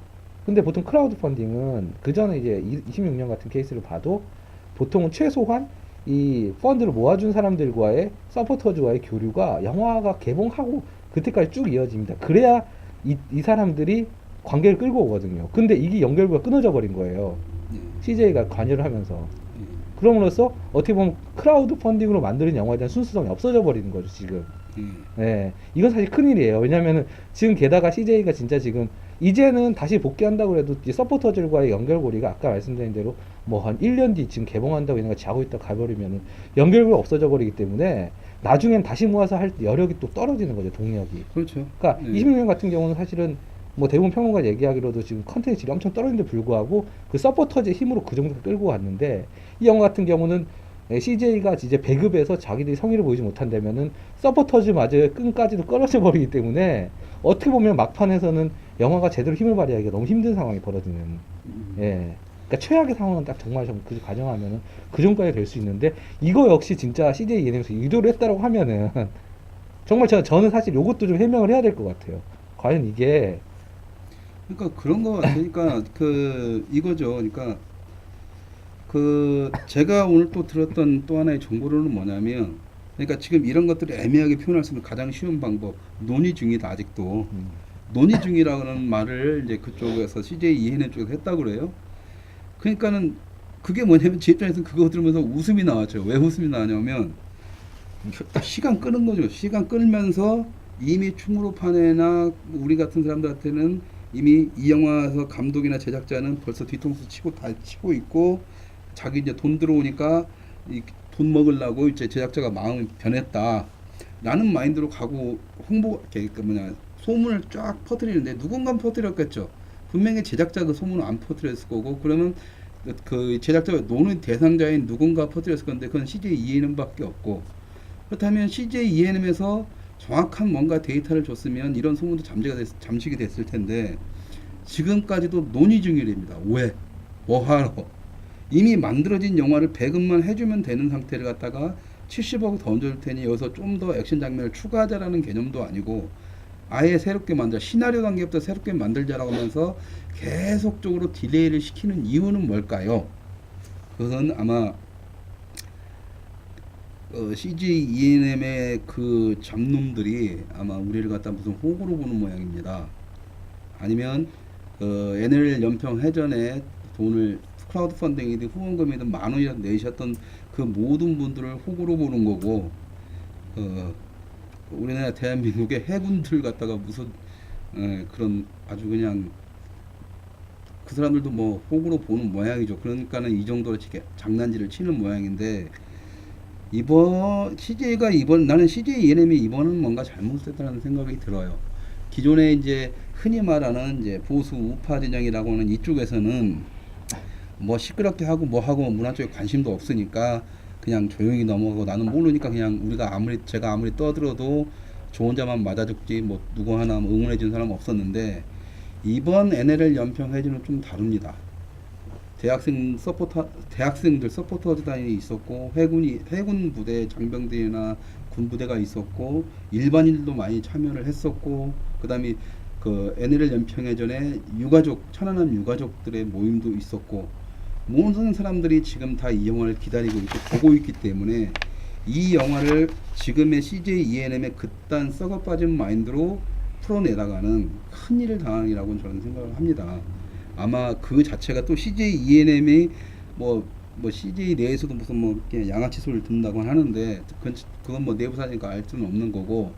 [SPEAKER 2] 근데 보통 크라우드 펀딩은 그 전에 이제 26년 같은 케이스를 봐도 보통은 최소한 이 펀드를 모아준 사람들과의 서포터즈와의 교류가 영화가 개봉하고 그때까지 쭉 이어집니다. 그래야 이 사람들이 관계를 끌고 오거든요. 근데 이게 연결고리가 끊어져 버린 거예요. CJ가 관여를 하면서. 그럼으로써 어떻게 보면 크라우드 펀딩으로 만드는 영화에 대한 순수성이 없어져 버리는 거죠, 지금. 네. 이건 사실 큰일이에요. 왜냐면은 지금 게다가 CJ가 진짜 지금 이제는 다시 복귀한다고 해도 이 서포터들과의 연결고리가 아까 말씀드린 대로 뭐 한 1년 뒤 지금 개봉한다고 이런 거 자고 있다 가버리면은 연결고리가 없어져 버리기 때문에 나중엔 다시 모아서 할 여력이 또 떨어지는 거죠, 동력이.
[SPEAKER 1] 그렇죠.
[SPEAKER 2] 그러니까 26년 같은 경우는 사실은 뭐 대부분 평론가 얘기하기로도 지금 컨텐츠 질이 엄청 떨어지는데 불구하고 그 서포터즈의 힘으로 그 정도 끌고 왔는데 이 영화 같은 경우는 CJ가 이제 배급에서 자기들이 성의를 보이지 못한다면은 서포터즈마저의 끈까지도 끊어져 버리기 때문에 어떻게 보면 막판에서는 영화가 제대로 힘을 발휘하기가 너무 힘든 상황이 벌어지는 예. 그러니까 최악의 상황은 딱 정말 그 가정하면은 그 정도까지 될 수 있는데 이거 역시 진짜 CJ 예능에서 의도를 했다라고 하면은 정말 저는 사실 이것도 좀 해명을 해야 될 것 같아요. 과연 이게
[SPEAKER 1] 그러니까 그런 거 같으니까 그 이거죠. 그러니까 그 제가 오늘 또 들었던 또 하나의 정보로는 뭐냐면 그러니까 지금 이런 것들을 애매하게 표현할 수 있는 가장 쉬운 방법 논의 중이다 아직도 논의 중이라는 말을 이제 그쪽에서 CJ ENM 쪽에서 했다고 그래요. 그러니까는 그게 뭐냐면 제 입장에서는 그거 들으면서 웃음이 나왔죠. 왜 웃음이 나냐면 시간 끄는 거죠. 시간 끌면서 이미 충무로판에나 우리 같은 사람들한테는 이미 이 영화에서 감독이나 제작자는 벌써 뒤통수 치고 다 치고 있고 자기 이제 돈 들어오니까 돈 먹으려고 이제 제작자가 마음이 변했다라는 마인드로 가고 홍보 그 뭐냐 소문을 쫙 퍼뜨리는데 누군가 퍼뜨렸겠죠. 분명히 제작자도 소문을 안 퍼뜨렸을 거고 그러면 그 제작자가 노는 대상자인 누군가 퍼뜨렸을 건데 그건 CJ ENM밖에 없고 그렇다면 CJ ENM에서 정확한 뭔가 데이터를 줬으면 이런 소문도 잠식이 됐을 텐데 지금까지도 논의 중이랍니다. 왜? 뭐하러? 이미 만들어진 영화를 배급만 해주면 되는 상태를 갖다가 70억 더 얹을 테니 여기서 좀 더 액션 장면을 추가하자라는 개념도 아니고 아예 새롭게 만들 시나리오 단계부터 새롭게 만들자라고 하면서 계속적으로 딜레이를 시키는 이유는 뭘까요? 그것은 아마 CJ ENM의 그 잡놈들이 아마 우리를 갖다 무슨 호구로 보는 모양입니다. 아니면 NL 연평 해전에 돈을 크라우드 펀딩이든 후원금이든 10,000원이라도 내셨던 그 모든 분들을 호구로 보는 거고, 우리나라 대한민국의 해군들 갖다가 무슨 그런 아주 그냥 그 사람들도 뭐 호구로 보는 모양이죠. 그러니까는 이 정도로 장난질을 치는 모양인데, 이번 CJ가 나는 CJ ENM이 이번은 뭔가 잘못됐다는 생각이 들어요. 기존에 이제 흔히 말하는 이제 보수 우파 진영이라고 하는 이쪽에서는 뭐 시끄럽게 하고 뭐 하고 문화 쪽에 관심도 없으니까 그냥 조용히 넘어가고, 나는 모르니까 그냥 제가 아무리 떠들어도 저 혼자만 맞아 죽지 뭐 누구 하나 뭐 응원해 주는 사람 없었는데, 이번 NLL 연평 해주는 좀 다릅니다. 대학생들 서포터즈단이 있었고, 해군 부대 장병들이나 군 부대가 있었고, 일반인들도 많이 참여를 했었고, 그다음에 그 NLL 연평해전에 천안함 유가족들의 모임도 있었고, 모든 사람들이 지금 다 이 영화를 기다리고 있고 보고 있기 때문에, 이 영화를 지금의 CJ ENM의 그딴 썩어 빠진 마인드로 풀어내다가는 큰 일을 당하리라고 저는 생각을 합니다. 아마 그 자체가 또 CJ ENM이 뭐 CJ 내에서도 무슨 뭐 이렇게 양아치 소리를 듣는다고 하는데, 그건 뭐 내부 사니까 알 수는 없는 거고,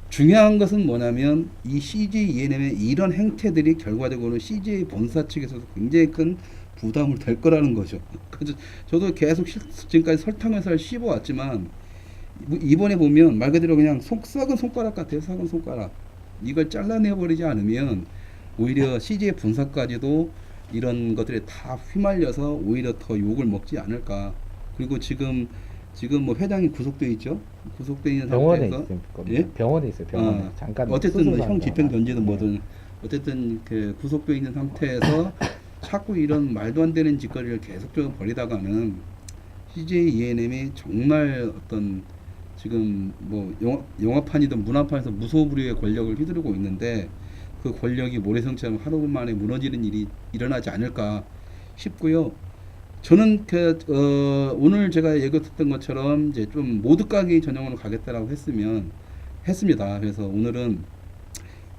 [SPEAKER 1] 중요한 것은 뭐냐면 이 CJ ENM의 이런 행태들이 결과적으로 CJ 본사 측에서도 굉장히 큰 부담을 될 거라는 거죠. 그래서 저도 계속 지금까지 설탕을 씹어왔지만, 이번에 보면 말 그대로 그냥 썩은 손가락 같아요. 썩은 손가락. 이걸 잘라내버리지 않으면 오히려 CJ 본사까지도 이런 것들에 다 휘말려서 오히려 더 욕을 먹지 않을까. 그리고 지금 뭐 회장이 구속돼 있죠. 구속돼 있는
[SPEAKER 2] 병원에
[SPEAKER 1] 상태에서,
[SPEAKER 2] 있을 겁니다.
[SPEAKER 1] 예?
[SPEAKER 2] 병원에 있어요. 병원에 잠깐
[SPEAKER 1] 어쨌든 뭐 형
[SPEAKER 2] 수술하다가.
[SPEAKER 1] 집행 견제든
[SPEAKER 2] 네.
[SPEAKER 1] 뭐든 어쨌든 그 구속돼 있는 상태에서 자꾸 이런 말도 안 되는 짓거리를 계속적으로 벌이다가는 CJ ENM이 정말 어떤 지금 뭐 영화판이든 문화판에서 무소불위의 권력을 휘두르고 있는데, 그 권력이 모래성처럼 하루 만에 무너지는 일이 일어나지 않을까 싶고요. 저는 오늘 제가 얘기했던 것처럼 이제 좀 모두가기 전형으로 가겠다라고 했습니다. 그래서 오늘은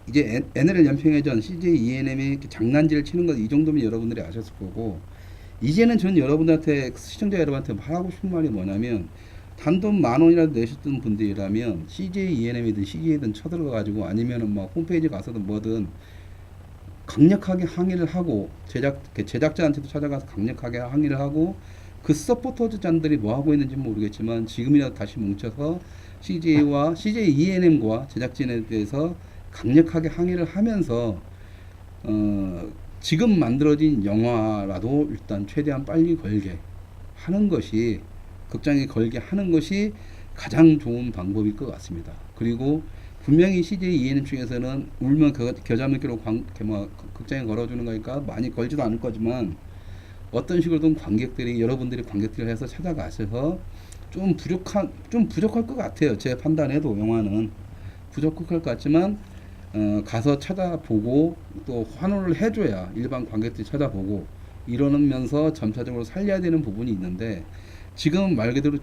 [SPEAKER 1] 이제 NL 연평해전 CJ ENM이 장난질을 치는 것, 이 정도면 여러분들이 아셨을 거고, 이제는 저는 여러분들한테, 시청자 여러분한테 말하고 싶은 말이 뭐냐면, 단돈 10,000원이라도 내셨던 분들이라면 CJ ENM이든 CJ든 쳐들어가 가지고, 아니면은 뭐 홈페이지 가서든 뭐든 강력하게 항의를 하고, 제작자한테도 찾아가서 강력하게 항의를 하고, 그 서포터즈잔들이 뭐 하고 있는지 모르겠지만 지금이라도 다시 뭉쳐서 CJ ENM과 제작진에 대해서 강력하게 항의를 하면서 지금 만들어진 영화라도 일단 최대한 빨리 걸게 하는 것이, 극장에 걸게 하는 것이 가장 좋은 방법일 것 같습니다. 그리고 분명히 CJ ENM 중에서는 울면 겨자먹기로 극장에 걸어주는 거니까 많이 걸지도 않을 거지만, 어떤 식으로든 여러분들이 관객들을 해서 찾아가셔서 좀 부족할 것 같아요. 제 판단에도 영화는 부족할 것 같지만, 가서 찾아보고 또 환호를 해줘야 일반 관객들이 찾아보고 이러면서 점차적으로 살려야 되는 부분이 있는데, 지금 말 그대로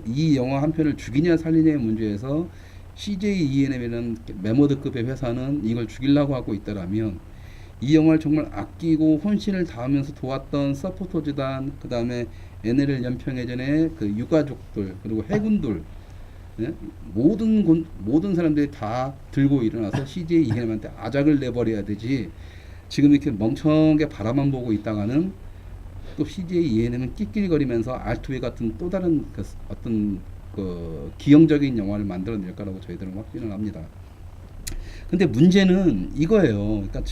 [SPEAKER 1] 이 영화 한 편을 죽이냐 살리냐의 문제에서 CJ ENM이라는 메모드급의 회사는 이걸 죽이려고 하고 있더라면, 이 영화를 정말 아끼고 혼신을 다하면서 도왔던 서포터즈단, 그 다음에 NL 연평해전의 그 유가족들, 그리고 해군들, 예? 모든 사람들이 다 들고 일어나서 CJ ENM한테 아작을 내버려야 되지, 지금 이렇게 멍청하게 바라만 보고 있다가는 또 CJ ENM은 낄낄거리면서 R2의 같은 또 다른 어떤 기형적인 영화를 만들어낼 거라고 저희들은 확신을 합니다. 근데 문제는 이거예요. 그러니까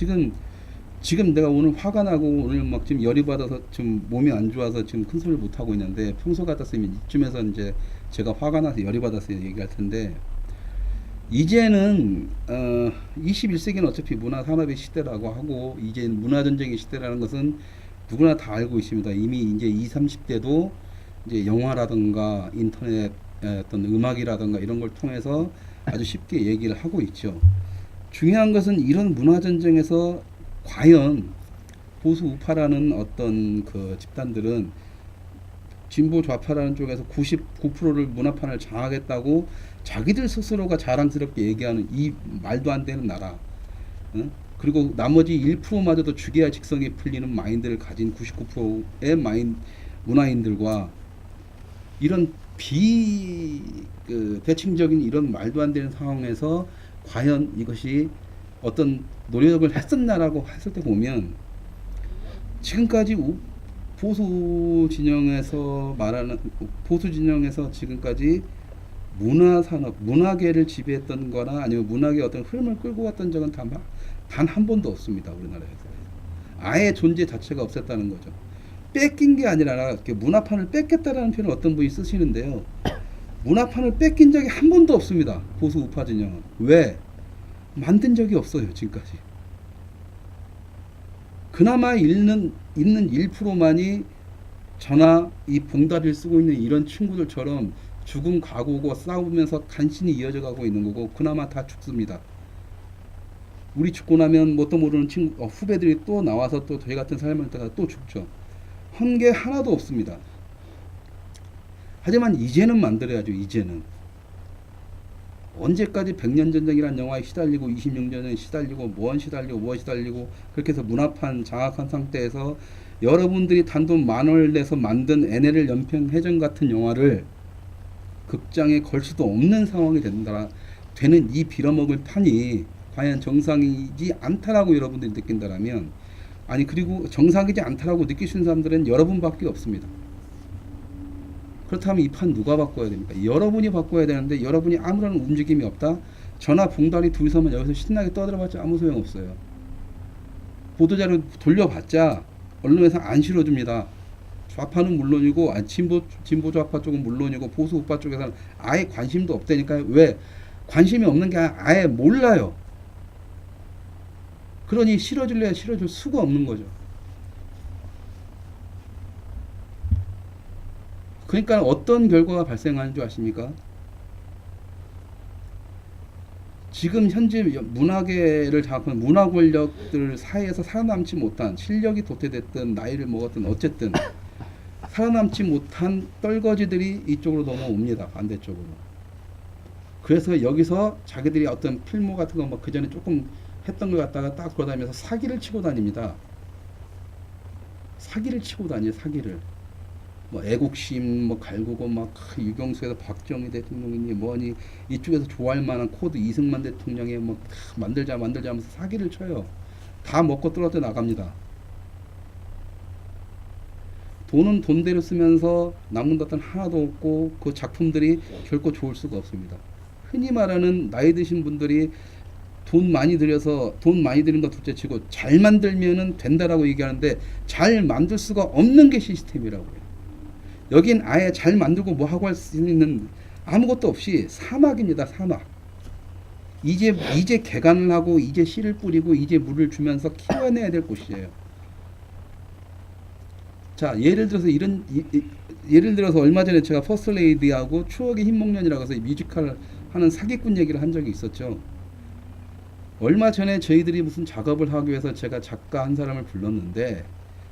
[SPEAKER 1] 지금 내가 오늘 화가 나고 오늘 막 지금 열이 받아서 지금 몸이 안 좋아서 지금 큰 소리를 못 하고 있는데, 평소 같았으면 이쯤에서 이제 제가 화가 나서 열이 받아서 얘기할 텐데, 이제는 21세기는 어차피 문화 산업의 시대라고 하고, 이제 문화 전쟁의 시대라는 것은 누구나 다 알고 있습니다. 이미 이제 20, 30대도 이제 영화라든가 인터넷 어떤 음악이라든가 이런 걸 통해서 아주 쉽게 얘기를 하고 있죠. 중요한 것은 이런 문화 전쟁에서 과연 보수 우파라는 어떤 그 집단들은 진보 좌파라는 쪽에서 99%를 문화판을 장악했다고 자기들 스스로가 자랑스럽게 얘기하는 이 말도 안 되는 나라, 응? 그리고 나머지 1%마저도 죽여야 직성이 풀리는 마인드를 가진 99%의 문화인들과 이런 대칭적인 이런 말도 안 되는 상황에서 과연 이것이 어떤 노력을 했었나라고 했을 때 보면 지금까지 보수 진영에서 지금까지 문화산업, 문화계를 지배했던 거나 아니면 문화계 어떤 흐름을 끌고 갔던 적은 단 한 번도 없습니다. 우리나라에서. 아예 존재 자체가 없었다는 거죠. 뺏긴 게 아니라 문화판을 뺏겼다라는 표현을 어떤 분이 쓰시는데요. 문화판을 뺏긴 적이 한 번도 없습니다. 보수 우파 진영은. 왜? 만든 적이 없어요. 지금까지. 그나마 있는 1%만이 저나 이 봉다리를 쓰고 있는 이런 친구들처럼 죽음 각오고 싸우면서 간신히 이어져 가고 있는 거고 그나마 다 죽습니다. 우리 죽고 나면 뭣도 모르는 후배들이 또 나와서 또 저희 같은 삶을 살다가 또 죽죠. 한 게 하나도 없습니다. 하지만 이제는 만들어야죠. 이제는. 언제까지 100년 전쟁이라는 영화에 시달리고 26년 전에 시달리고 무언 시달리고 그렇게 해서 문화판 장악한 상태에서 여러분들이 단돈 10,000원을 내서 만든 NL 연평 해전 같은 영화를 극장에 걸 수도 없는 상황이 되는 이 빌어먹을 판이 과연 정상이지 않다라고 여러분들이 느낀다라면 아니 그리고 정상이지 않다라고 느끼시는 사람들은 여러분밖에 없습니다. 그렇다면 이 판 누가 바꿔야 됩니까? 여러분이 바꿔야 되는데 여러분이 아무런 움직임이 없다? 저나 봉다리 둘이서만 여기서 신나게 떠들어봤자 아무 소용없어요. 보도자료 돌려봤자 언론에서 안 실어줍니다. 좌파는 물론이고 진보 좌파 쪽은 물론이고 보수 우파 쪽에서는 아예 관심도 없다니까요. 왜? 관심이 없는 게 아예 몰라요. 그러니 실어줄래야 실어줄 수가 없는 거죠. 그러니까 어떤 결과가 발생하는 줄 아십니까? 지금 현재 문화계를 장악하는 문화 권력들 사이에서 살아남지 못한 실력이 도태됐든 나이를 먹었든 어쨌든 살아남지 못한 떨거지들이 이쪽으로 넘어옵니다. 반대쪽으로. 그래서 여기서 자기들이 어떤 필모 같은 거 뭐 그 전에 조금 했던 걸 갖다가 딱 돌아다니면서 사기를 치고 다닙니다. 사기를 치고 다녀요. 사기를. 뭐 애국심 뭐 갈구고 막 유경수에서 박정희 대통령이니 뭐니 이쪽에서 좋아할 만한 코드 이승만 대통령의 뭐 만들자 하면서 사기를 쳐요. 다 먹고 떨어져 나갑니다. 돈은 돈대로 쓰면서 남는 것은 하나도 없고 그 작품들이 결코 좋을 수가 없습니다. 흔히 말하는 나이 드신 분들이 돈 많이 들인 거 둘째치고 잘 만들면은 된다라고 얘기하는데 잘 만들 수가 없는 게 시스템이라고 해요. 여긴 아예 잘 만들고 뭐 하고 할 수 있는 아무것도 없이 사막입니다. 사막. 이제 개간을 하고 이제 씨를 뿌리고 이제 물을 주면서 키워내야 될 곳이에요. 자, 예를 들어서 얼마 전에 제가 퍼스트 레이디하고 추억의 흰목련이라고 해서 뮤지컬 하는 사기꾼 얘기를 한 적이 있었죠. 얼마 전에 저희들이 무슨 작업을 하기 위해서 제가 작가 한 사람을 불렀는데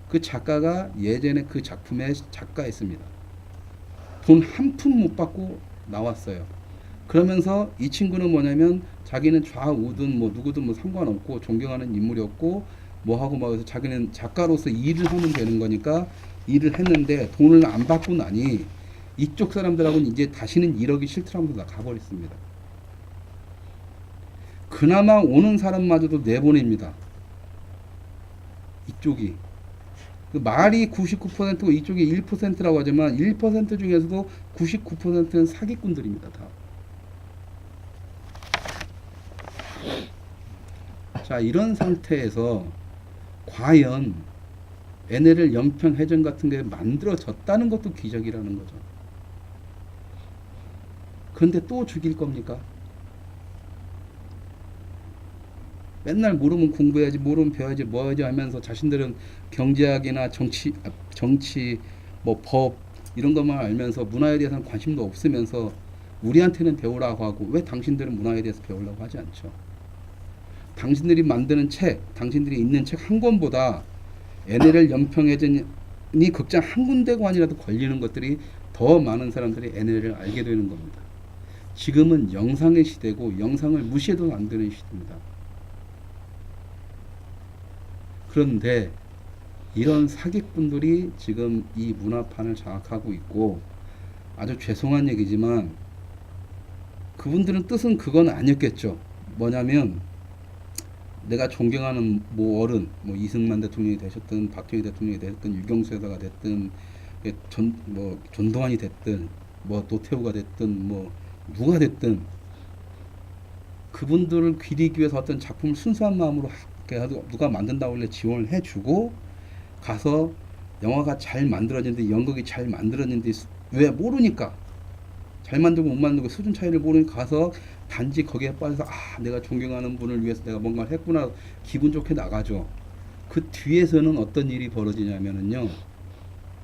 [SPEAKER 1] 그 작가가 예전에 그 작품의 작가였습니다. 돈 한 푼 못 받고 나왔어요. 그러면서 이 친구는 뭐냐면 자기는 좌우든 뭐 누구든 뭐 상관없고 존경하는 인물이었고 뭐하고 막 해서 자기는 작가로서 일을 하면 되는 거니까 일을 했는데 돈을 안 받고 나니 이쪽 사람들하고는 이제 다시는 일하기 싫더라면서 다 가버렸습니다. 그나마 오는 사람마저도 내보냅니다. 이쪽이. 그 말이 99%고 이쪽이 1%라고 하지만 1% 중에서도 99%는 사기꾼들입니다. 다. 자, 이런 상태에서 과연 NL 연평 해전 같은 게 만들어졌다는 것도 기적이라는 거죠. 그런데 또 죽일 겁니까? 맨날 모르면 공부해야지, 모르면 배워야지, 뭐 해야지 하면서 자신들은 경제학이나 정치, 뭐 법 이런 것만 알면서 문화에 대해서는 관심도 없으면서 우리한테는 배우라고 하고 왜 당신들은 문화에 대해서 배우려고 하지 않죠? 당신들이 만드는 책, 당신들이 읽는 책 한 권보다 NL 연평해전이 극장 한 군데관이라도 걸리는 것들이 더 많은 사람들이 NL을 알게 되는 겁니다. 지금은 영상의 시대고 영상을 무시해도 안 되는 시대입니다. 그런데 이런 사기꾼들이 지금 이 문화판을 장악하고 있고, 아주 죄송한 얘기지만 그분들은 뜻은 그건 아니었겠죠. 뭐냐면 내가 존경하는 뭐 어른, 뭐 이승만 대통령이 되셨든 박정희 대통령이 됐든 유경수 여사가 됐든 뭐 전두환이 됐든 뭐 노태우가 됐든 뭐 누가 됐든 그분들을 기리기 위해서 어떤 작품을 순수한 마음으로 누가 만든다고 원래 지원을 해주고 가서 영화가 잘 만들어진데 연극이 잘 만들어진데 왜 모르니까 잘 만들고 못 만들고 수준 차이를 모르니까 가서 단지 거기에 빠져서 내가 존경하는 분을 위해서 내가 뭔가를 했구나 기분 좋게 나가죠. 그 뒤에서는 어떤 일이 벌어지냐면은요,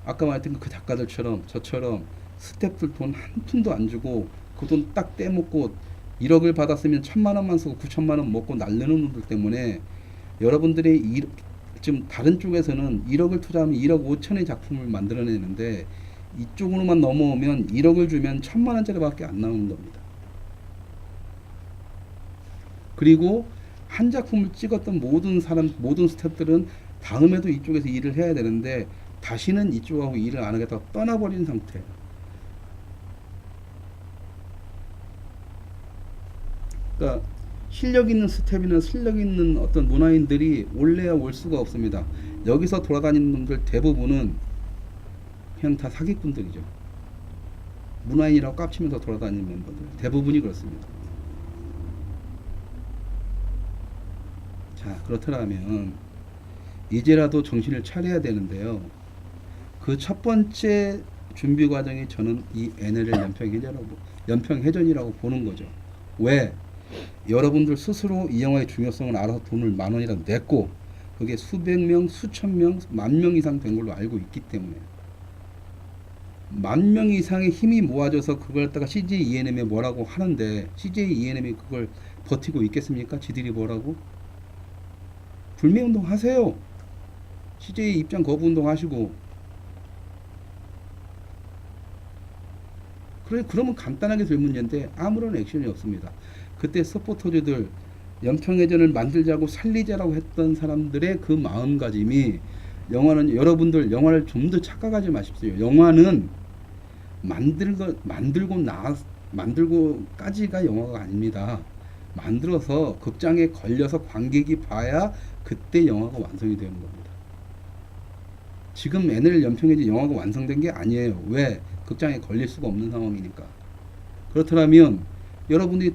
[SPEAKER 1] 아까 말했던 그 작가들처럼 저처럼 스태프들 돈 한 푼도 안 주고 그 돈 딱 떼먹고 1억을 받았으면 1,000만 원만 쓰고 9천만 원 먹고 날르는 분들 때문에 여러분들이 지금 다른 쪽에서는 1억을 투자하면 1억 5천의 작품을 만들어내는데 이쪽으로만 넘어오면 1억을 주면 1,000만 원짜리밖에 안 나오는 겁니다. 그리고 한 작품을 찍었던 모든 스태프들은 다음에도 이쪽에서 일을 해야 되는데 다시는 이쪽하고 일을 안 하겠다고 떠나버린 상태예요. 그러니까 실력 있는 스텝이나 실력 있는 어떤 문화인들이 올래야 올 수가 없습니다. 여기서 돌아다니는 분들 대부분은 그냥 다 사기꾼들이죠. 문화인이라고 깝치면서 돌아다니는 멤버들 대부분이 그렇습니다. 자, 그렇더라면 이제라도 정신을 차려야 되는데요. 그 첫 번째 준비 과정이 저는 이 NLL 연평해전이라고 보는 거죠. 왜? 여러분들 스스로 이 영화의 중요성을 알아서 돈을 10,000원이라도 냈고 그게 수백 명, 수천 명, 10,000명 이상 된 걸로 알고 있기 때문에 10,000명 이상의 힘이 모아져서 그걸 갖다가 CJ ENM에 뭐라고 하는데 CJ ENM이 그걸 버티고 있겠습니까? 지들이 뭐라고? 불매운동 하세요. CJ 입장 거부 운동 하시고. 그러면 간단하게 될 문제인데 아무런 액션이 없습니다. 그때 서포터즈들 연평해전을 만들자고 살리자라고 했던 사람들의 그 마음가짐이 영화는 여러분들 영화를 좀 더 착각하지 마십시오. 영화는 만들고까지가 영화가 아닙니다. 만들어서 극장에 걸려서 관객이 봐야 그때 영화가 완성이 되는 겁니다. 지금 NL 연평해전 영화가 완성된 게 아니에요. 왜? 극장에 걸릴 수가 없는 상황이니까. 그렇더라면 여러분들이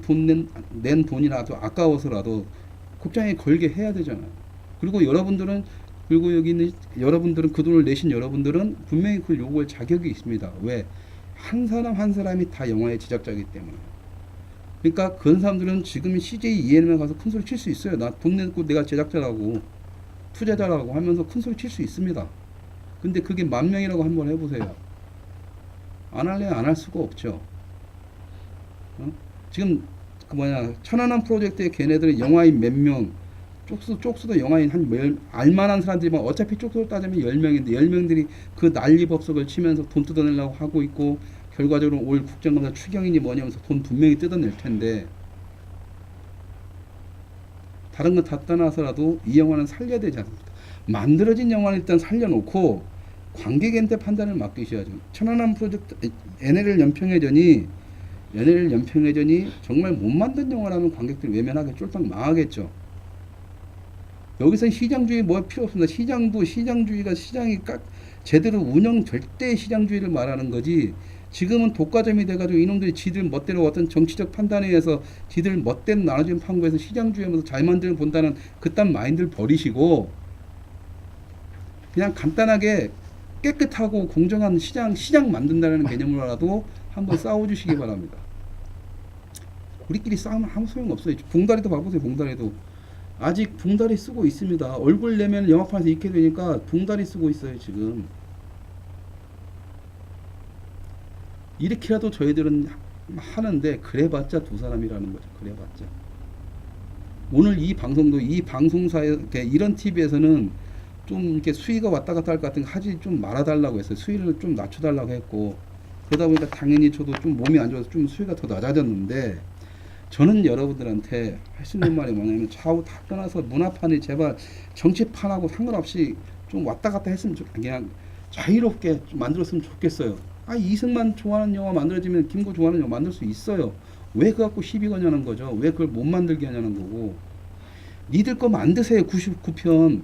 [SPEAKER 1] 낸 돈이라도 아까워서라도 극장에 걸게 해야 되잖아요. 그리고 여기 있는 여러분들은 그 돈을 내신 여러분들은 분명히 그걸 요구할 자격이 있습니다. 왜? 한 사람 한 사람이 다 영화의 제작자이기 때문에. 그러니까 그런 사람들은 지금 CJ ENM에 가서 큰 소리 칠 수 있어요. 나 돈 내고 내가 제작자라고 투자자라고 하면서 큰 소리 칠 수 있습니다. 근데 그게 10,000명이라고 한번 해보세요. 안 할래야 안 할 수가 없죠. 지금 천안함 프로젝트의 걔네들은 영화인 몇 명, 쪽수도 영화인 알만한 사람들이면 어차피 쪽수로 따지면 10명인데 10명들이 그 난리법석을 치면서 돈 뜯어내려고 하고 있고 결과적으로 올 국정감사 추경이니 뭐냐면서 돈 분명히 뜯어낼 텐데 다른 거 다 떠나서라도 이 영화는 살려야 되지 않습니까? 만들어진 영화는 일단 살려놓고 관객한테 판단을 맡기셔야죠. 천안함 프로젝트 NL 연평해전이 정말 못 만든 영화라면 관객들이 외면하게 쫄딱 망하겠죠. 여기서 시장주의 뭐 필요 없습니다. 시장주의가 시장이 제대로 운영될 때 시장주의를 말하는 거지. 지금은 독과점이 돼가지고 이놈들이 지들 멋대로 어떤 정치적 판단에 의해서 지들 멋대로 나눠진 판국에서 시장주의하면서 잘 만들어 본다는 그딴 마인드를 버리시고 그냥 간단하게 깨끗하고 공정한 시장 만든다는 개념으로라도 한번 싸워주시기 바랍니다. 우리끼리 싸우면 아무 소용없어요. 봉다리도 봐보세요. 봉다리도 아직 봉다리 쓰고 있습니다. 얼굴 내면 영화판에서 익게 되니까 봉다리 쓰고 있어요. 지금 이렇게라도 저희들은 하는데 그래봤자 두 사람이라는 거죠. 그래봤자 오늘 이 방송도 이 방송사에 이런 TV에서는 좀 이렇게 수위가 왔다 갔다 할 것 같은 거 하지 좀 말아달라고 했어요. 수위를 좀 낮춰달라고 했고 그러다 보니까 당연히 저도 좀 몸이 안 좋아서 좀 수위가 더 낮아졌는데 저는 여러분들한테 할 수 있는 말이 뭐냐면 좌우 다 떠나서 문화판이 제발 정치판하고 상관없이 좀 왔다 갔다 했으면 그냥 자유롭게 좀 만들었으면 좋겠어요. 아, 이승만 좋아하는 영화 만들어지면 김구 좋아하는 영화 만들 수 있어요. 왜 그거 갖고 시비 거냐는 거죠. 왜 그걸 못 만들게 하냐는 거고. 니들 거 만드세요. 99편.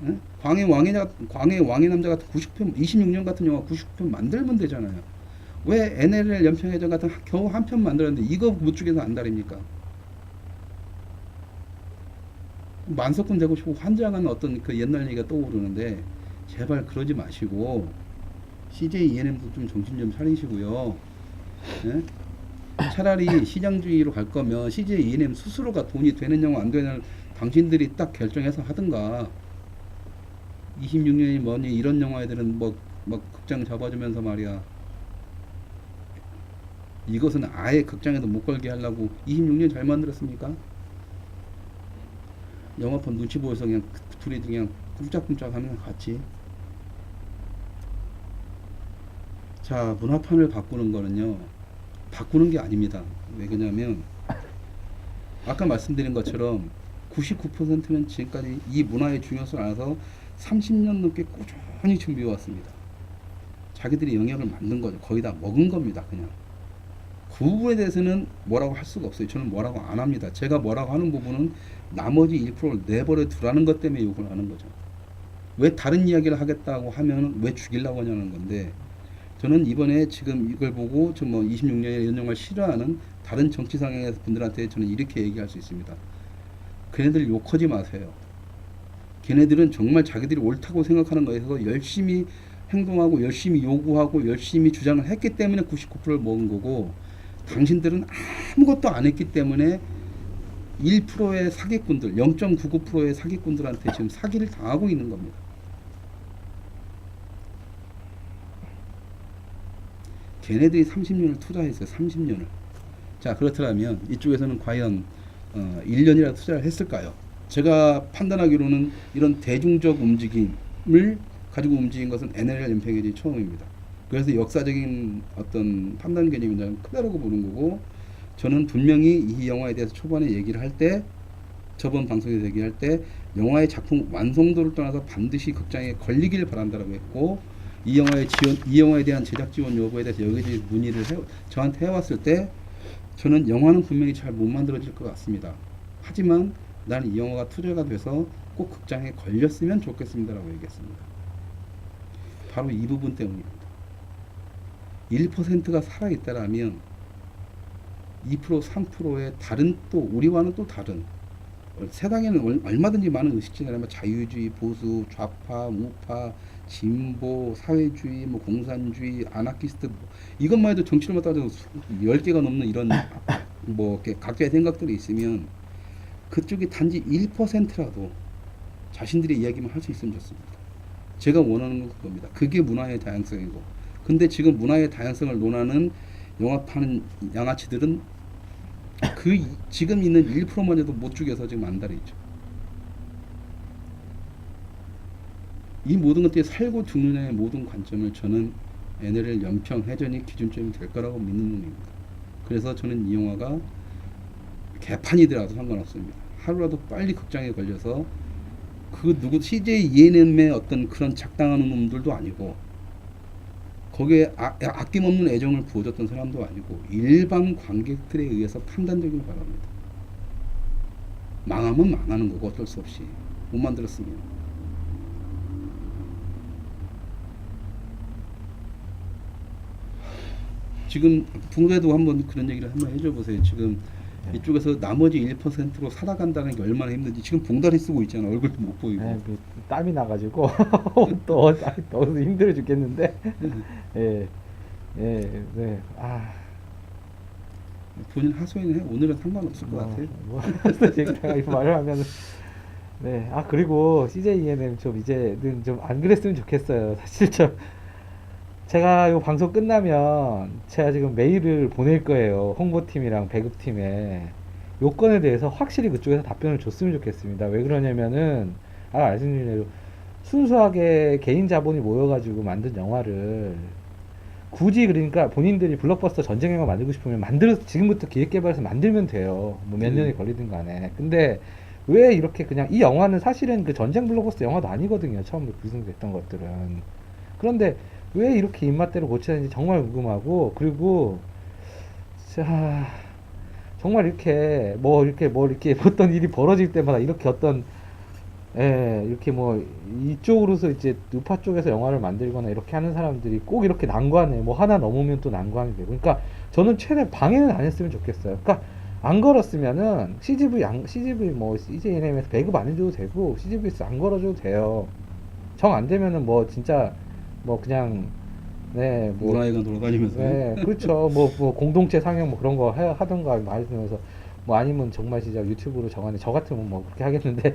[SPEAKER 1] 예? 광해 왕의 남자 같은 90편, 26년 같은 영화 99편 만들면 되잖아요. 왜 NLL 연평해전 같은 겨우 한 편 만들었는데 이거 못 죽여서 안달입니까? 만석군 되고 싶고 환장하는 어떤 그 옛날 얘기가 떠오르는데 제발 그러지 마시고 CJ ENM도 좀 정신 좀 차리시고요. 예? 차라리 시장주의로 갈 거면 CJ ENM 스스로가 돈이 되는 영화 안 되는 당신들이 딱 결정해서 하든가. 26년이 뭐니 이런 영화들은 뭐 극장 잡아주면서 말이야. 이것은 아예 극장에도 못 걸게 하려고 26년 잘 만들었습니까? 영화판 눈치 보여서 그냥 둘이 그냥 쿵짝쿵짝 하면 같이. 자, 문화판을 바꾸는 거는요, 바꾸는 게 아닙니다. 왜 그러냐면 아까 말씀드린 것처럼 99%는 지금까지 이 문화의 중요성을 알아서 30년 넘게 꾸준히 준비해 왔습니다. 자기들이 영역을 만든 거죠. 거의 다 먹은 겁니다. 그냥 그 부분에 대해서는 뭐라고 할 수가 없어요. 저는 뭐라고 안 합니다. 제가 뭐라고 하는 부분은 나머지 1%를 내버려 두라는 것 때문에 욕을 하는 거죠. 왜 다른 이야기를 하겠다고 하면 왜 죽이려고 하냐는 건데, 저는 이번에 지금 이걸 보고 저 뭐 26년에 이런 영화를 싫어하는 다른 정치 상황의 분들한테 저는 이렇게 얘기할 수 있습니다. 걔네들 욕하지 마세요. 걔네들은 정말 자기들이 옳다고 생각하는 거에서 열심히 행동하고 열심히 요구하고 열심히 주장을 했기 때문에 99%를 먹은 거고, 당신들은 아무것도 안 했기 때문에 1%의 사기꾼들, 0.99%의 사기꾼들한테 지금 사기를 당하고 있는 겁니다. 걔네들이 30년을 투자했어요. 30년을. 자, 그렇다면 이쪽에서는 과연 1년이라도 투자를 했을까요? 제가 판단하기로는 이런 대중적 움직임을 가지고 움직인 것은 NLL 연평해전이 처음입니다. 그래서 역사적인 어떤 판단 개념이 크다라고 보는 거고, 저는 분명히 이 영화에 대해서 초반에 얘기를 할 때, 저번 방송에서 얘기할 때 영화의 작품 완성도를 떠나서 반드시 극장에 걸리길 바란다라고 했고, 이 영화에 대한 제작 지원 여부에 대해서 여기저기 문의를 저한테 해왔을 때, 저는 영화는 분명히 잘 못 만들어질 것 같습니다. 하지만 나는 이 영화가 투자가 돼서 꼭 극장에 걸렸으면 좋겠습니다라고 얘기했습니다. 바로 이 부분 때문입니다. 1%가 살아있다라면 2%, 3%의 다른, 또 우리와는 또 다른, 세상에는 얼마든지 많은 의식주의가 있지만 자유주의, 보수, 좌파, 우파, 진보, 사회주의, 뭐 공산주의, 아나키스트, 이것만 해도 정치를 따져서 10개가 넘는 이런 뭐 이렇게 각자의 생각들이 있으면 그쪽이 단지 1%라도 자신들의 이야기만 할 수 있으면 좋습니다. 제가 원하는 건 그겁니다. 그게 문화의 다양성이고, 근데 지금 문화의 다양성을 논하는 영화 파는 양아치들은 지금 있는 1%만 해도 못 죽여서 지금 안달이죠. 이 모든 것들이 살고 죽느냐의 모든 관점을 저는 NLL 연평해전이 기준점이 될 거라고 믿는 놈입니다. 그래서 저는 이 영화가 개판이더라도 상관없습니다. 하루라도 빨리 극장에 걸려서 CJ ENM의 어떤 그런 작당하는 놈들도 아니고, 거기에 아낌없는 애정을 부어줬던 사람도 아니고, 일반 관객들에 의해서 판단되길 바랍니다. 망하면 망하는 거고 어쩔 수 없이 못 만들었으면. 지금 붕괴도 한번 그런 얘기를 한번 해줘 보세요. 지금 이쪽에서 나머지 1%로 살아간다는 게 얼마나 힘든지. 지금 봉다리 쓰고 있잖아. 얼굴도 못 보이고.
[SPEAKER 2] 네, 땀이 나가지고 또 힘들어 죽겠는데. 예, 예, 네. 아,
[SPEAKER 1] 본인 하소연해. 오늘은 상관없을 것 같아.
[SPEAKER 2] 제가 이 말을 하면, 네. 아, 그리고 CJENM 좀 이제는 좀 안 그랬으면 좋겠어요. 사실 제가 이 방송 끝나면 제가 지금 메일을 보낼 거예요. 홍보팀이랑 배급팀에 요건에 대해서 확실히 그쪽에서 답변을 줬으면 좋겠습니다. 왜 그러냐면은 말씀드린 대로 순수하게 개인 자본이 모여가지고 만든 영화를 굳이 그러니까 본인들이 블록버스터 전쟁 영화 만들고 싶으면 지금부터 기획개발해서 만들면 돼요. 뭐 몇 년이 걸리든 간에. 근데 왜 이렇게 그냥 이 영화는 사실은 그 전쟁 블록버스터 영화도 아니거든요. 처음부터 구성됐던 것들은. 그런데 왜 이렇게 입맛대로 고치는지 정말 궁금하고 그리고 자 정말 이렇게 어떤 일이 벌어질 때마다 이렇게 어떤 이렇게 뭐 이쪽으로서 이제 우파 쪽에서 영화를 만들거나 이렇게 하는 사람들이 꼭 이렇게 난관에 뭐 하나 넘으면 또 난관이 되고 그러니까 저는 최대 방해는 안 했으면 좋겠어요. 그러니까 안 걸었으면은 CGV 뭐 CJNM에서 배급 안 해줘도 되고 CGV에서 안 걸어줘도 돼요. 정 안 되면은 뭐 진짜 뭐 그냥
[SPEAKER 1] 문화회관 돌아다니면서
[SPEAKER 2] 그렇죠. 뭐 공동체 상영 뭐 그런 거 하던가 말씀해서 뭐 아니면 정말 진짜 유튜브로 정하는 저 같으면 뭐 그렇게 하겠는데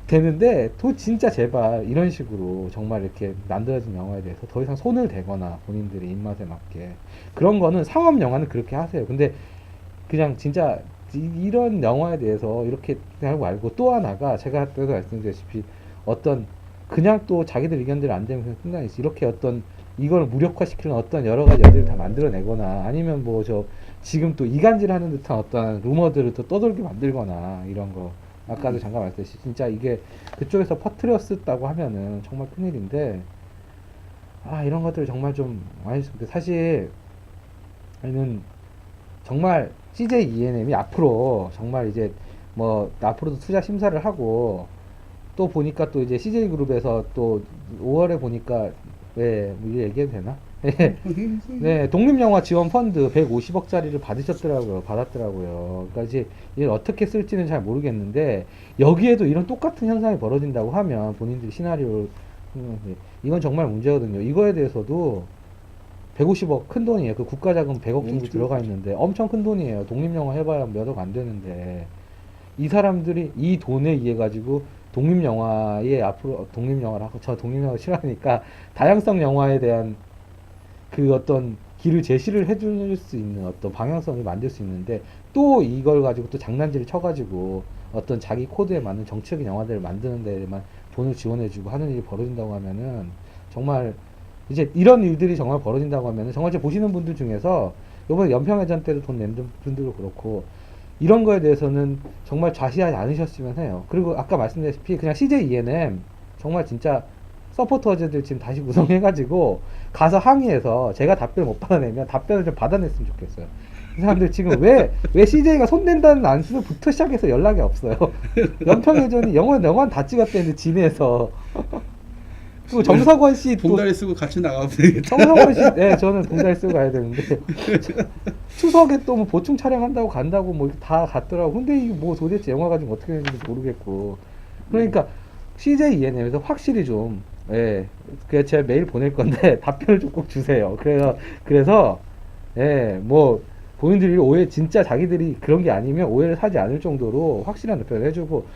[SPEAKER 2] 되는데 또 진짜 제발 이런 식으로 정말 이렇게 만들어진 영화에 대해서 더 이상 손을 대거나 본인들의 입맛에 맞게 그런 거는 상업 영화는 그렇게 하세요. 근데 그냥 진짜 이런 영화에 대해서 이렇게 하고 말고 또 하나가 제가 그때도 말씀드렸다시피 어떤 그냥 또 자기들 의견대로 안 되면 그냥 끝나는 이렇게 어떤 이걸 무력화시키는 어떤 여러 가지 여지를 다 만들어내거나 아니면 뭐 저 지금 또 이간질하는 듯한 어떤 루머들을 또 떠돌게 만들거나 이런 거 아까도 잠깐 말했듯이 진짜 이게 그쪽에서 퍼뜨렸었다고 하면은 정말 큰일인데 이런 것들을 정말 좀 많이 사실 저는 정말 CJ ENM이 앞으로 정말 이제 뭐 앞으로도 투자 심사를 하고 또 보니까 또 이제 CJ 그룹에서 또 5월에 보니까 뭐 이거 얘기해도 되나? 네, 독립영화 지원 펀드 150억짜리를 받았더라고요. 그러니까 이제 이걸 어떻게 쓸지는 잘 모르겠는데 여기에도 이런 똑같은 현상이 벌어진다고 하면 본인들이 시나리오를 이건 정말 문제거든요. 이거에 대해서도 150억 큰 돈이에요. 그 국가자금 100억 정도 들어가 있는데 엄청 큰 돈이에요. 독립영화 해봐야 몇 억 안 되는데 이 사람들이 이 돈에 의해 가지고 독립영화에 앞으로 독립영화를 하고 저 독립영화 싫어하니까 다양성 영화에 대한 그 어떤 길을 제시를 해줄 수 있는 어떤 방향성을 만들 수 있는데 또 이걸 가지고 또 장난질을 쳐가지고 어떤 자기 코드에 맞는 정치적인 영화들을 만드는 데에만 돈을 지원해주고 하는 일이 벌어진다고 하면은 정말 이제 이런 일들이 정말 벌어진다고 하면은 정말 제 보시는 분들 중에서 이번에 연평해전 때도 돈 낸 분들도 그렇고 이런 거에 대해서는 정말 좌시하지 않으셨으면 해요. 그리고 아까 말씀드렸다시피 그냥 CJ ENM 정말 진짜 서포터즈들 지금 다시 구성해가지고 가서 항의해서 제가 답변을 못 받아내면 답변을 좀 받아냈으면 좋겠어요. 이 사람들 지금 왜 CJ가 손댄다는 안수부터 시작해서 연락이 없어요. 연평해전이 영화 다 찍었대는데 진해에서 그 정석원 씨
[SPEAKER 1] 봉다리 쓰고 같이 나가면 되겠다.
[SPEAKER 2] 정석원 씨, 저는 봉다리 쓰고 가야 되는데 추석에 또 뭐 보충 촬영한다고 간다고 뭐 다 갔더라고. 근데 이게 뭐 도대체 영화 가지고 어떻게 되는지 모르겠고. 그러니까 CJ ENM에서 확실히 좀 그 제가 메일 보낼 건데 답변을 좀 꼭 주세요. 그래서 뭐 본인들이 오해 진짜 자기들이 그런 게 아니면 오해를 사지 않을 정도로 확실한 답변을 해주고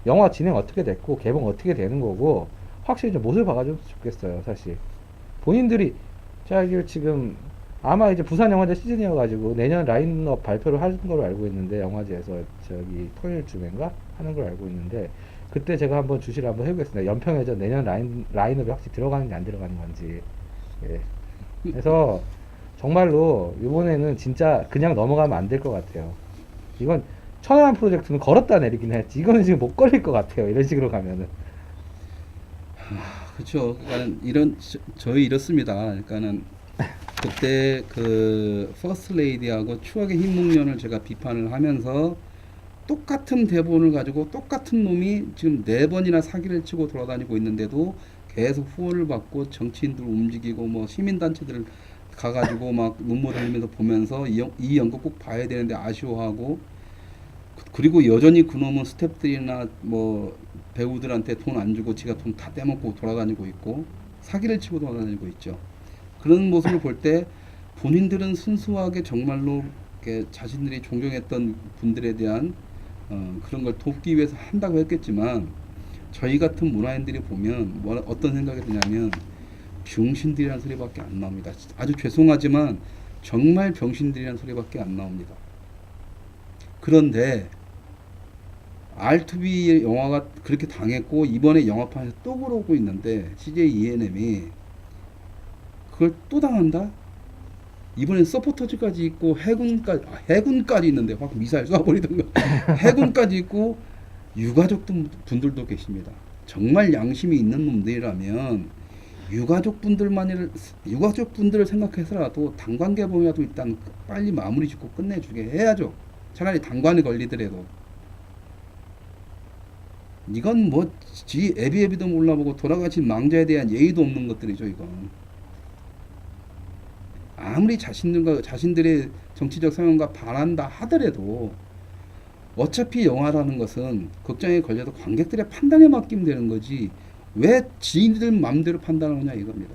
[SPEAKER 2] 영화 진행 어떻게 됐고 개봉 어떻게 되는 거고 확실히 좀 못을 박아줬으면 좋겠어요. 사실 본인들이 제가 알기로 지금 아마 이제 부산 영화제 시즌이어가지고 내년 라인업 발표를 하는 걸로 알고 있는데 영화제에서 저기 토요일쯤인가 하는 걸 알고 있는데 그때 제가 한번 주시를 한번 해보겠습니다. 연평해전 내년 라인업이 확실히 들어가는지 안 들어가는 건지. 그래서 정말로 이번에는 진짜 그냥 넘어가면 안 될 것 같아요. 이건 천안함 프로젝트는 걸었다 내리긴 했지. 이거는 지금 못 걸릴 것 같아요. 이런 식으로 가면은.
[SPEAKER 1] 그렇죠. 그러니까 저희 이렇습니다. 그러니까는 그때 그 퍼스트 레이디하고 추억의 흰목련을 제가 비판을 하면서 똑같은 대본을 가지고 똑같은 놈이 지금 4번이나 사기를 치고 돌아다니고 있는데도 계속 후원을 받고 정치인들 움직이고 뭐 시민단체들 가가지고 막 눈물 흘리면서 보면서 이 연극 꼭 봐야 되는데 아쉬워하고 그리고 여전히 그놈은 스태프들이나 뭐 배우들한테 돈 안 주고 지가 돈 다 떼먹고 돌아다니고 있고 사기를 치고 돌아다니고 있죠. 그런 모습을 볼 때 본인들은 순수하게 정말로 자신들이 존경했던 분들에 대한 그런 걸 돕기 위해서 한다고 했겠지만 저희 같은 문화인들이 보면 어떤 생각이 드냐면 병신들이라는 소리밖에 안 나옵니다. 아주 죄송하지만 정말 병신들이라는 소리밖에 안 나옵니다. 그런데 R2B 영화가 그렇게 당했고 이번에 영화판에서 또 그러고 있는데 CJ ENM이 그걸 또 당한다? 이번엔 서포터즈까지 있고 해군까지 있는데 확 미사일 쏴버리던가 해군까지 있고 유가족 분들도 계십니다. 정말 양심이 있는 놈들이라면 유가족분들을 생각해서라도 당관개봉이라도 일단 빨리 마무리 짓고 끝내주게 해야죠. 차라리 당관에 걸리더라도. 이건 뭐 지 애비애비도 몰라보고 돌아가신 망자에 대한 예의도 없는 것들이죠. 이건 아무리 자신들의 정치적 성향과 반한다 하더라도 어차피 영화라는 것은 극장에 걸려도 관객들의 판단에 맡기면 되는 거지 왜 지들 맘대로 판단하느냐 이겁니다.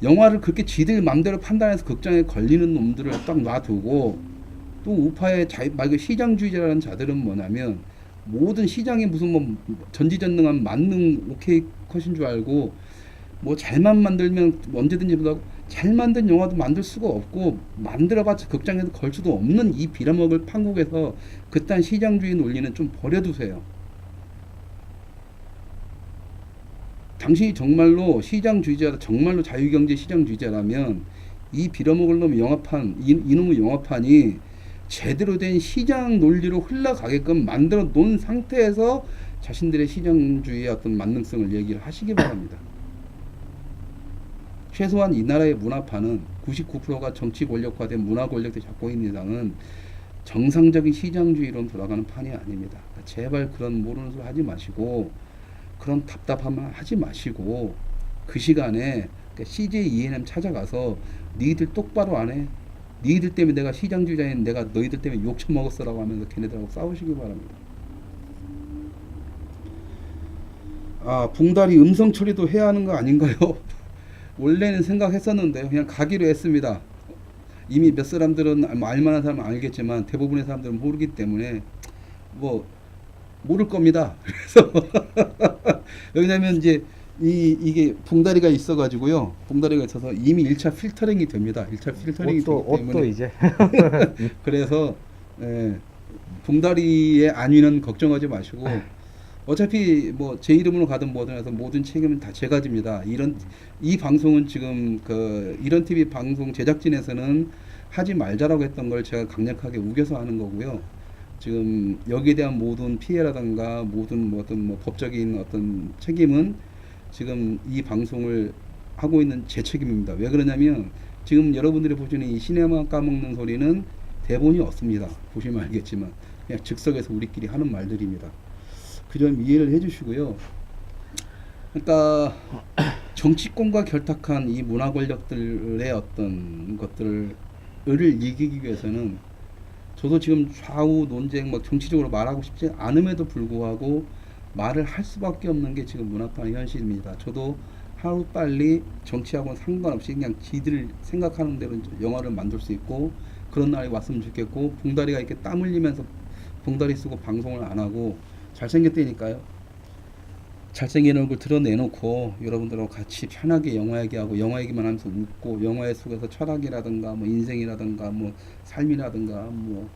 [SPEAKER 1] 영화를 그렇게 지들 맘대로 판단해서 극장에 걸리는 놈들을 딱 놔두고 또 우파의 시장주의자라는 자들은 뭐냐면 모든 시장이 무슨 뭐 전지전능한 만능 오케이 컷인 줄 알고 뭐 잘만 만들면 언제든지 보다고 잘 만든 영화도 만들 수가 없고 만들어봤자 극장에서 걸 수도 없는 이 빌어먹을 판국에서 그딴 시장주의 논리는 좀 버려두세요. 당신이 정말로 시장주의자, 정말로 자유경제 시장주의자라면 이 빌어먹을 놈의 영화판, 이놈의 영화판이 제대로 된 시장 논리로 흘러가게끔 만들어 놓은 상태에서 자신들의 시장주의의 어떤 만능성을 얘기를 하시기 바랍니다. 최소한 이 나라의 문화판은 99%가 정치 권력화된 문화 권력들이 잡고 있는 이상은 정상적인 시장주의로 돌아가는 판이 아닙니다. 제발 그런 모르는 소리 하지 마시고 그런 답답함만 하지 마시고 그 시간에 CJ E&M 찾아가서 니들 똑바로 안 해. 니들 때문에 내가 시장주의자인 내가 너희들 때문에 욕 처먹었어라고 하면서 걔네들하고 싸우시기 바랍니다. 아, 봉다리 음성 처리도 해야 하는 거 아닌가요? 원래는 생각했었는데 그냥 가기로 했습니다. 이미 몇 사람들은 알만한 사람은 알겠지만 대부분의 사람들은 모르기 때문에 뭐 모를 겁니다. 그래서 왜냐면 이제 이게 봉다리가 있어가지고요. 봉다리가 있어서 이미 1차 필터링이 됩니다. 1차 필터링이 되기 때문에
[SPEAKER 2] 옷도 이제
[SPEAKER 1] 그래서 봉다리의 안위는 걱정하지 마시고 어차피 뭐 제 이름으로 가든 뭐든 해서 모든 책임은 다 제가 집니다. 이 방송은 지금 이런 TV 방송 제작진에서는 하지 말자라고 했던 걸 제가 강력하게 우겨서 하는 거고요. 지금 여기에 대한 모든 피해라든가 모든 뭐 법적인 어떤 책임은 지금 이 방송을 하고 있는 제 책임입니다. 왜 그러냐면 지금 여러분들이 보시는 이 시네마 까먹는 소리는 대본이 없습니다. 보시면 알겠지만 그냥 즉석에서 우리끼리 하는 말들입니다. 그 점 이해를 해주시고요. 그러니까 정치권과 결탁한 이 문화 권력들의 어떤 것들을 이기기 위해서는 저도 지금 좌우 논쟁 막 정치적으로 말하고 싶지 않음에도 불구하고 말을 할 수밖에 없는 게 지금 문화판의 현실입니다. 저도 하루 빨리 정치하고는 상관없이 그냥 지들 생각하는 대로 영화를 만들 수 있고 그런 날이 왔으면 좋겠고 봉다리가 이렇게 땀 흘리면서 봉다리 쓰고 방송을 안 하고 잘생겼다니까요. 잘생긴 얼굴 드러내놓고 여러분들하고 같이 편하게 영화 얘기하고 영화 얘기만 하면서 웃고 영화 속에서 철학이라든가 뭐 인생이라든가 뭐 삶이라든가 뭐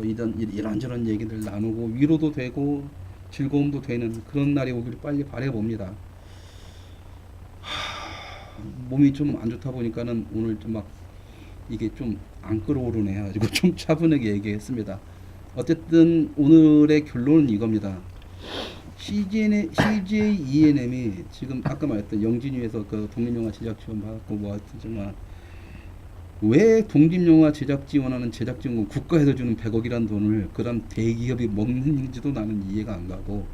[SPEAKER 1] 이런저런 얘기들 나누고 위로도 되고 즐거움도 되는 그런 날이 오기를 빨리 바라봅니다. 몸이 좀 안 좋다 보니까는 오늘 좀 막 이게 좀 안 끌어오르네 가지고 좀 차분하게 얘기했습니다. 어쨌든 오늘의 결론은 이겁니다. CJ E&M이 지금 아까 말했던 영진위에서 그 독립영화 제작 지원 받았고 뭐 하여튼 왜 독립영화 제작 지원하는 제작 지원금 국가에서 주는 100억이라는 돈을 그런 대기업이 먹는지도 나는 이해가 안 가고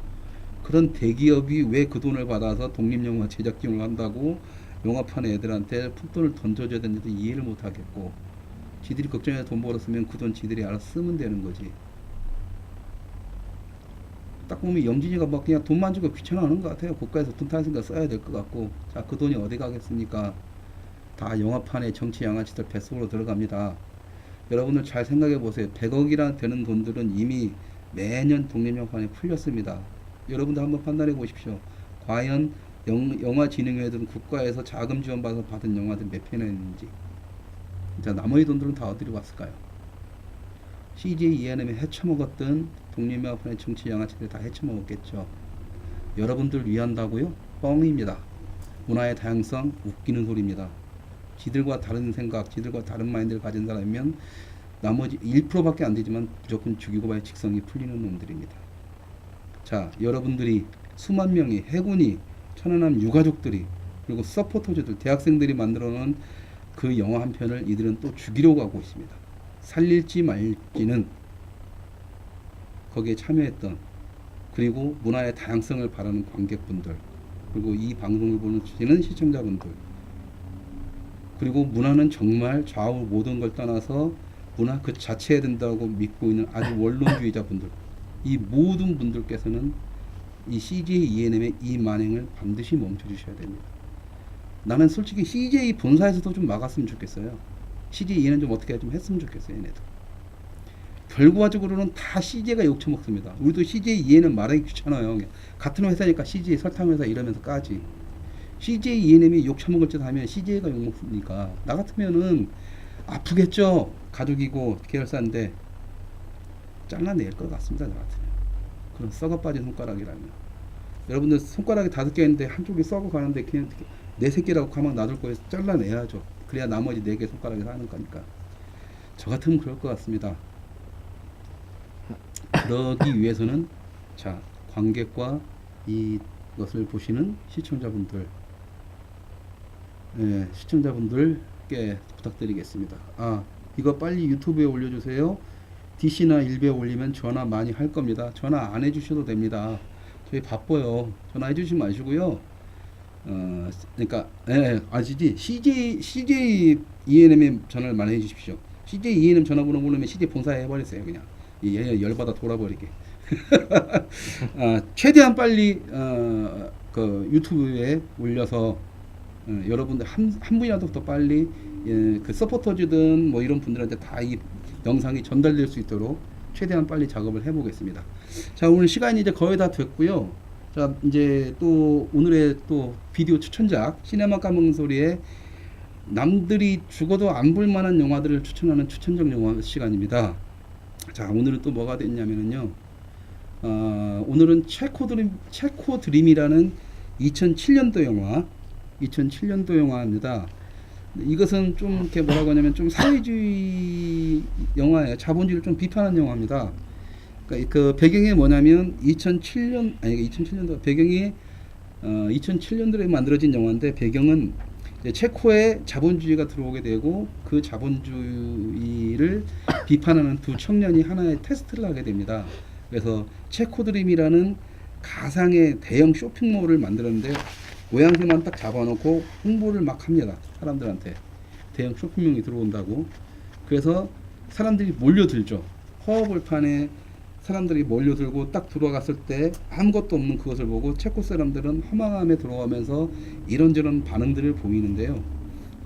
[SPEAKER 1] 그런 대기업이 왜 그 돈을 받아서 독립영화 제작 지원을 한다고 영화판 애들한테 푼돈을 던져줘야 되는지도 이해를 못 하겠고 지들이 걱정해서 돈 벌었으면 그 돈 지들이 알아서 쓰면 되는 거지. 딱 보면 영진이가 막 그냥 돈만 주고 귀찮아하는 것 같아요. 국가에서 돈 타니까 써야 될 것 같고 자, 그 돈이 어디 가겠습니까? 다 영화판에 정치 양아치들 뱃속으로 들어갑니다. 여러분들 잘 생각해 보세요. 100억이나 되는 돈들은 이미 매년 독립영화판에 풀렸습니다. 여러분들 한번 판단해 보십시오. 과연 영화진흥회들은 국가에서 자금 지원받아서 받은 영화들 몇 편이나 있는지. 자, 나머지 돈들은 다 어디로 갔을까요? CJ E&M이 헤쳐먹었던 독립영화판의 정치 양아치들이 다 헤쳐먹었겠죠. 여러분들 위한다고요? 뻥입니다. 문화의 다양성 웃기는 소리입니다. 지들과 다른 생각, 지들과 다른 마인드를 가진 사람이면 나머지 1%밖에 안 되지만 무조건 죽이고 봐야 직성이 풀리는 놈들입니다. 자, 여러분들이 수만 명의 해군이, 천안함 유가족들이, 그리고 서포터즈들, 대학생들이 만들어 놓은 그 영화 한 편을 이들은 또 죽이려고 하고 있습니다. 살릴지 말지는 거기에 참여했던, 그리고 문화의 다양성을 바라는 관객분들, 그리고 이 방송을 보시는 시청자분들, 그리고 문화는 정말 좌우 모든 걸 떠나서 문화 그 자체에 된다고 믿고 있는 아주 원론주의자분들, 이 모든 분들께서는 이 CJ ENM의 이 만행을 반드시 멈춰주셔야 됩니다. 나는 솔직히 CJ 본사에서도 좀 막았으면 좋겠어요. CJ ENM 좀 어떻게 좀 했으면 좋겠어요. 얘네도. 결과적으로는 다 CJ가 욕처먹습니다. 우리도 CJ ENM 말하기 귀찮아요. 같은 회사니까 CJ 설탕회사 이러면서 까지. CJ ENM이 욕처먹을 짓 하면 CJ가 욕먹습니까? 나 같으면은 아프겠죠. 가족이고 계열사인데 잘라낼 것 같습니다. 나 같으면. 그런 썩어 빠진 손가락이라면. 여러분들 손가락이 5개 있는데 한쪽이 썩어 가는데 그냥 내 새끼라고 가만 놔둘 거에서 잘라내야죠. 그래야 나머지 4개 손가락이 사는 거니까. 저 같으면 그럴 것 같습니다. 그러기 위해서는 자, 관객과 이것을 보시는 시청자분들, 시청자분들께 부탁드리겠습니다. 아, 이거 빨리 유튜브에 올려주세요. DC나 일베에 올리면 전화 많이 할 겁니다. 전화 안 해주셔도 됩니다. 저희 바빠요. 전화해 주시지 마시고요. 그러니까 아시지? CJ ENM에 전화를 많이 해주십시오. CJ ENM 전화번호 모르면 CJ 본사에 해버렸어요. 그냥 얘 열받아 돌아버리게. 최대한 빨리 그 유튜브에 올려서 여러분들 한 분이라도 더 빨리 그 서포터즈든 뭐 이런 분들한테 다 이 영상이 전달될 수 있도록 최대한 빨리 작업을 해보겠습니다. 자, 오늘 시간이 이제 거의 다 됐고요. 자, 이제 또 오늘의 또 비디오 추천작 시네마 까먹는 소리에 남들이 죽어도 안 볼 만한 영화들을 추천하는 추천적 영화 시간입니다. 자, 오늘은 또 뭐가 됐냐면요. 오늘은 체코 드림이라는 2007년도 영화, 2007년도 영화입니다. 이것은 좀 이렇게 뭐라고 하냐면 좀 사회주의 영화예요. 자본주의를 좀 비판하는 영화입니다. 그러니까 그 배경이 뭐냐면 2007년도 배경이 2007년도에 만들어진 영화인데 배경은 이제 체코에 자본주의가 들어오게 되고 그 자본주의를 비판하는 두 청년이 하나의 테스트를 하게 됩니다. 그래서 체코 드림이라는 가상의 대형 쇼핑몰을 만들었는데 모양새만 딱 잡아놓고 홍보를 막 합니다. 사람들한테 대형 쇼핑몰이 들어온다고. 그래서 사람들이 몰려들죠. 허허벌판에 사람들이 몰려들고 딱 들어갔을 때 아무것도 없는 그것을 보고 체코 사람들은 허망함에 들어가면서 이런저런 반응들을 보이는데요.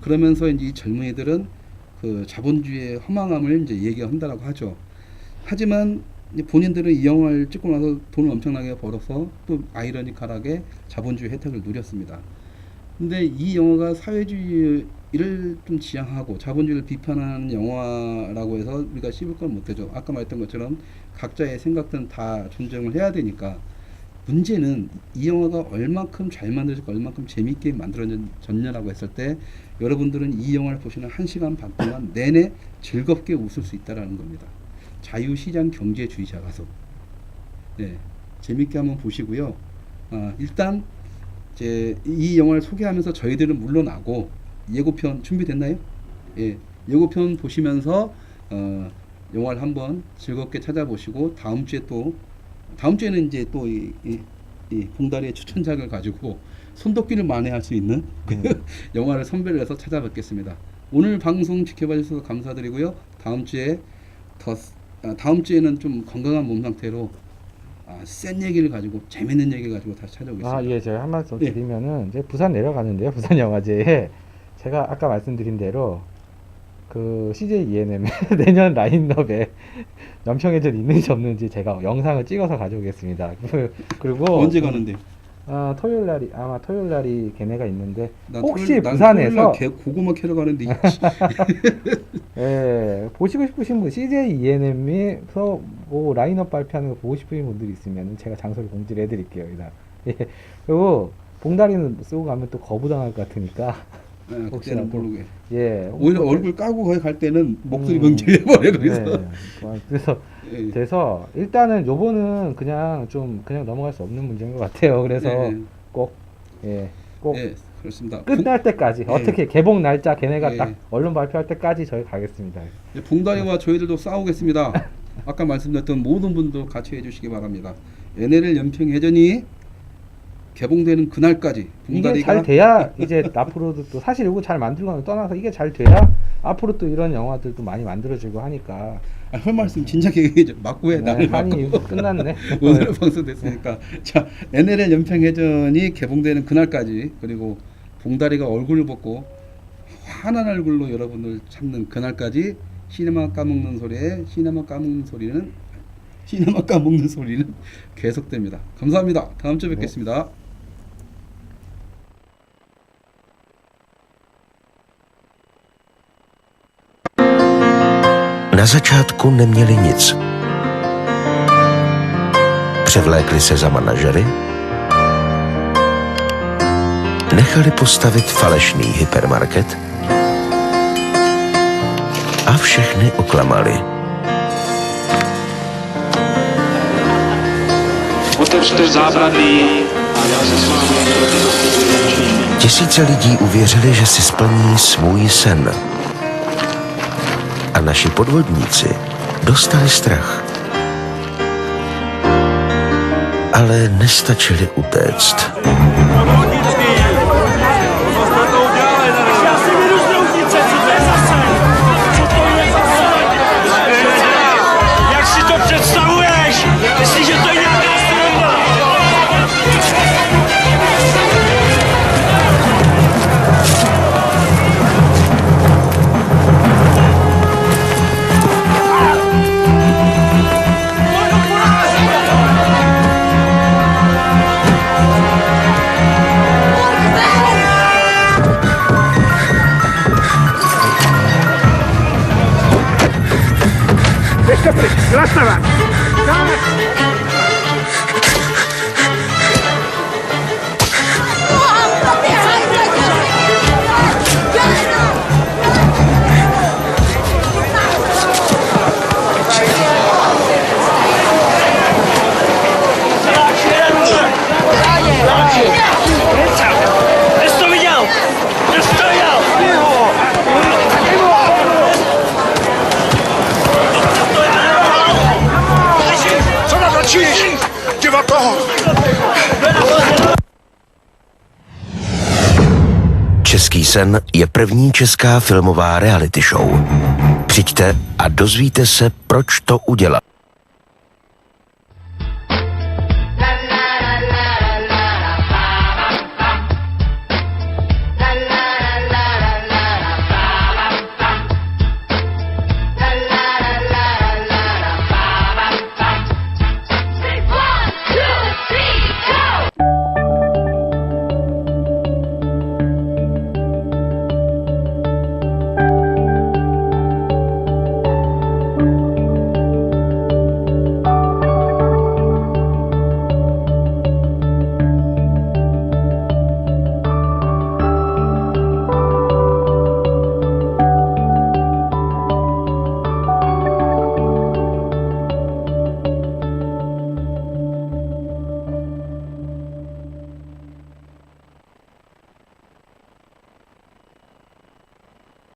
[SPEAKER 1] 그러면서 이제 이 젊은이들은 그 자본주의의 허망함을 이제 얘기한다라고 하죠. 하지만 본인들은 이 영화를 찍고 나서 돈을 엄청나게 벌어서 또 아이러니컬하게 자본주의 혜택을 누렸습니다. 근데 이 영화가 사회주의를 좀 지향하고 자본주의를 비판하는 영화라고 해서 우리가 씹을 건 못하죠. 아까 말했던 것처럼 각자의 생각들은 다 존중을 해야 되니까. 문제는 이 영화가 얼만큼 잘 만들어졌고 얼만큼 재밌게 만들어졌냐라고 했을 때 여러분들은 이 영화를 보시는 1시간 반 동안 내내 즐겁게 웃을 수 있다는 겁니다. 자유시장 경제주의자가서 재밌게 한번 보시고요. 일단 이제 이 영화를 소개하면서 저희들은 물러나고 예고편 준비됐나요? 예, 예고편 보시면서 영화를 한번 즐겁게 찾아보시고 다음 주에는 이제 또 이 봉다리의 추천작을 가지고 손도끼를 만회할 수 있는 영화를 선별을 해서 찾아뵙겠습니다. 오늘 방송 지켜봐 주셔서 감사드리고요. 다음 주에는 좀 건강한 몸 상태로 센 얘기를 가지고 재밌는 얘기를 가지고 다시 찾아오겠습니다.
[SPEAKER 2] 예, 제가 한 말씀 드리면은 이제 부산 내려가는데요. 부산 영화제에 제가 아까 말씀드린 대로 그 CJ ENM의 내년 라인업에 연평해전 있는지 없는지 제가 영상을 찍어서 가져오겠습니다. 그리고
[SPEAKER 1] 언제 가는데요?
[SPEAKER 2] 토요일 날이 걔네가 있는데 혹시
[SPEAKER 1] 토요일
[SPEAKER 2] 부산에서
[SPEAKER 1] 고구마 캐러 가는데
[SPEAKER 2] 예, 보시고 싶으신 분 CJ ENM에서 뭐 라인업 발표하는 거 보고 싶으신 분들이 있으면 제가 장소를 공지를 해드릴게요. 일단. 예, 그리고 봉다리는 쓰고 가면 또 거부당할 것 같으니까.
[SPEAKER 1] 예,
[SPEAKER 2] 혹시라도.
[SPEAKER 1] 그때는 모르게.
[SPEAKER 2] 예.
[SPEAKER 1] 오히려
[SPEAKER 2] 뭐,
[SPEAKER 1] 얼굴 까고 거기 갈 때는 목소리 명질해버려 거기서.
[SPEAKER 2] 네. 그래서
[SPEAKER 1] 예.
[SPEAKER 2] 돼서 일단은 요거는 그냥 좀 그냥 넘어갈 수 없는 문제인 것 같아요. 그래서
[SPEAKER 1] 예.
[SPEAKER 2] 꼭 꼭
[SPEAKER 1] 예, 그렇습니다.
[SPEAKER 2] 끝날 때까지
[SPEAKER 1] 예.
[SPEAKER 2] 어떻게 개봉 날짜 걔네가
[SPEAKER 1] 예.
[SPEAKER 2] 딱 언론 발표할 때까지 저희 가겠습니다.
[SPEAKER 1] 봉다리와 저희들도 싸우겠습니다. 아까 말씀드렸던 모든 분도 같이 해주시기 바랍니다. NLL 연평해전이 개봉되는 그날까지
[SPEAKER 2] 이게
[SPEAKER 1] 봉다리가
[SPEAKER 2] 잘 돼야 이제 앞으로도 또 사실 이거 잘 만들고는 떠나서 이게 잘 돼야 앞으로 또 이런 영화들도 많이 만들어지고 하니까
[SPEAKER 1] 할 말씀 진작에 얘기해 맞고 해 나를
[SPEAKER 2] 한이
[SPEAKER 1] 맞고
[SPEAKER 2] 끝났네.
[SPEAKER 1] 오늘 방송됐으니까 자 NLL 연평해전이 개봉되는 그날까지 그리고 봉다리가 얼굴을 벗고 환한 얼굴로 여러분을 찾는 그날까지 시네마 까먹는 소리는 계속됩니다. 감사합니다. 다음 주에 뵙겠습니다.
[SPEAKER 3] Na začátku neměli nic. Převlékli se za manažery, nechali postavit falešný hypermarket a všechny oklamali.
[SPEAKER 4] Otevřte zábradlí a já se s vámi proti.
[SPEAKER 3] Tisíce lidí uvěřili, že si splní svůj sen. A naši podvodníci dostali strach. Ale nestačili utéct.
[SPEAKER 5] Já si vyjdu z roudnice, co to je zase? Co to je zase? Jak si to představuješ? Myslíš, že to je nějaká strana? Jsi to viděl? Jsi to viděl?
[SPEAKER 6] Co natočíš? Divoko!
[SPEAKER 3] Český sen je první česká filmová reality show. Přijďte a dozvíte se, proč to udělat.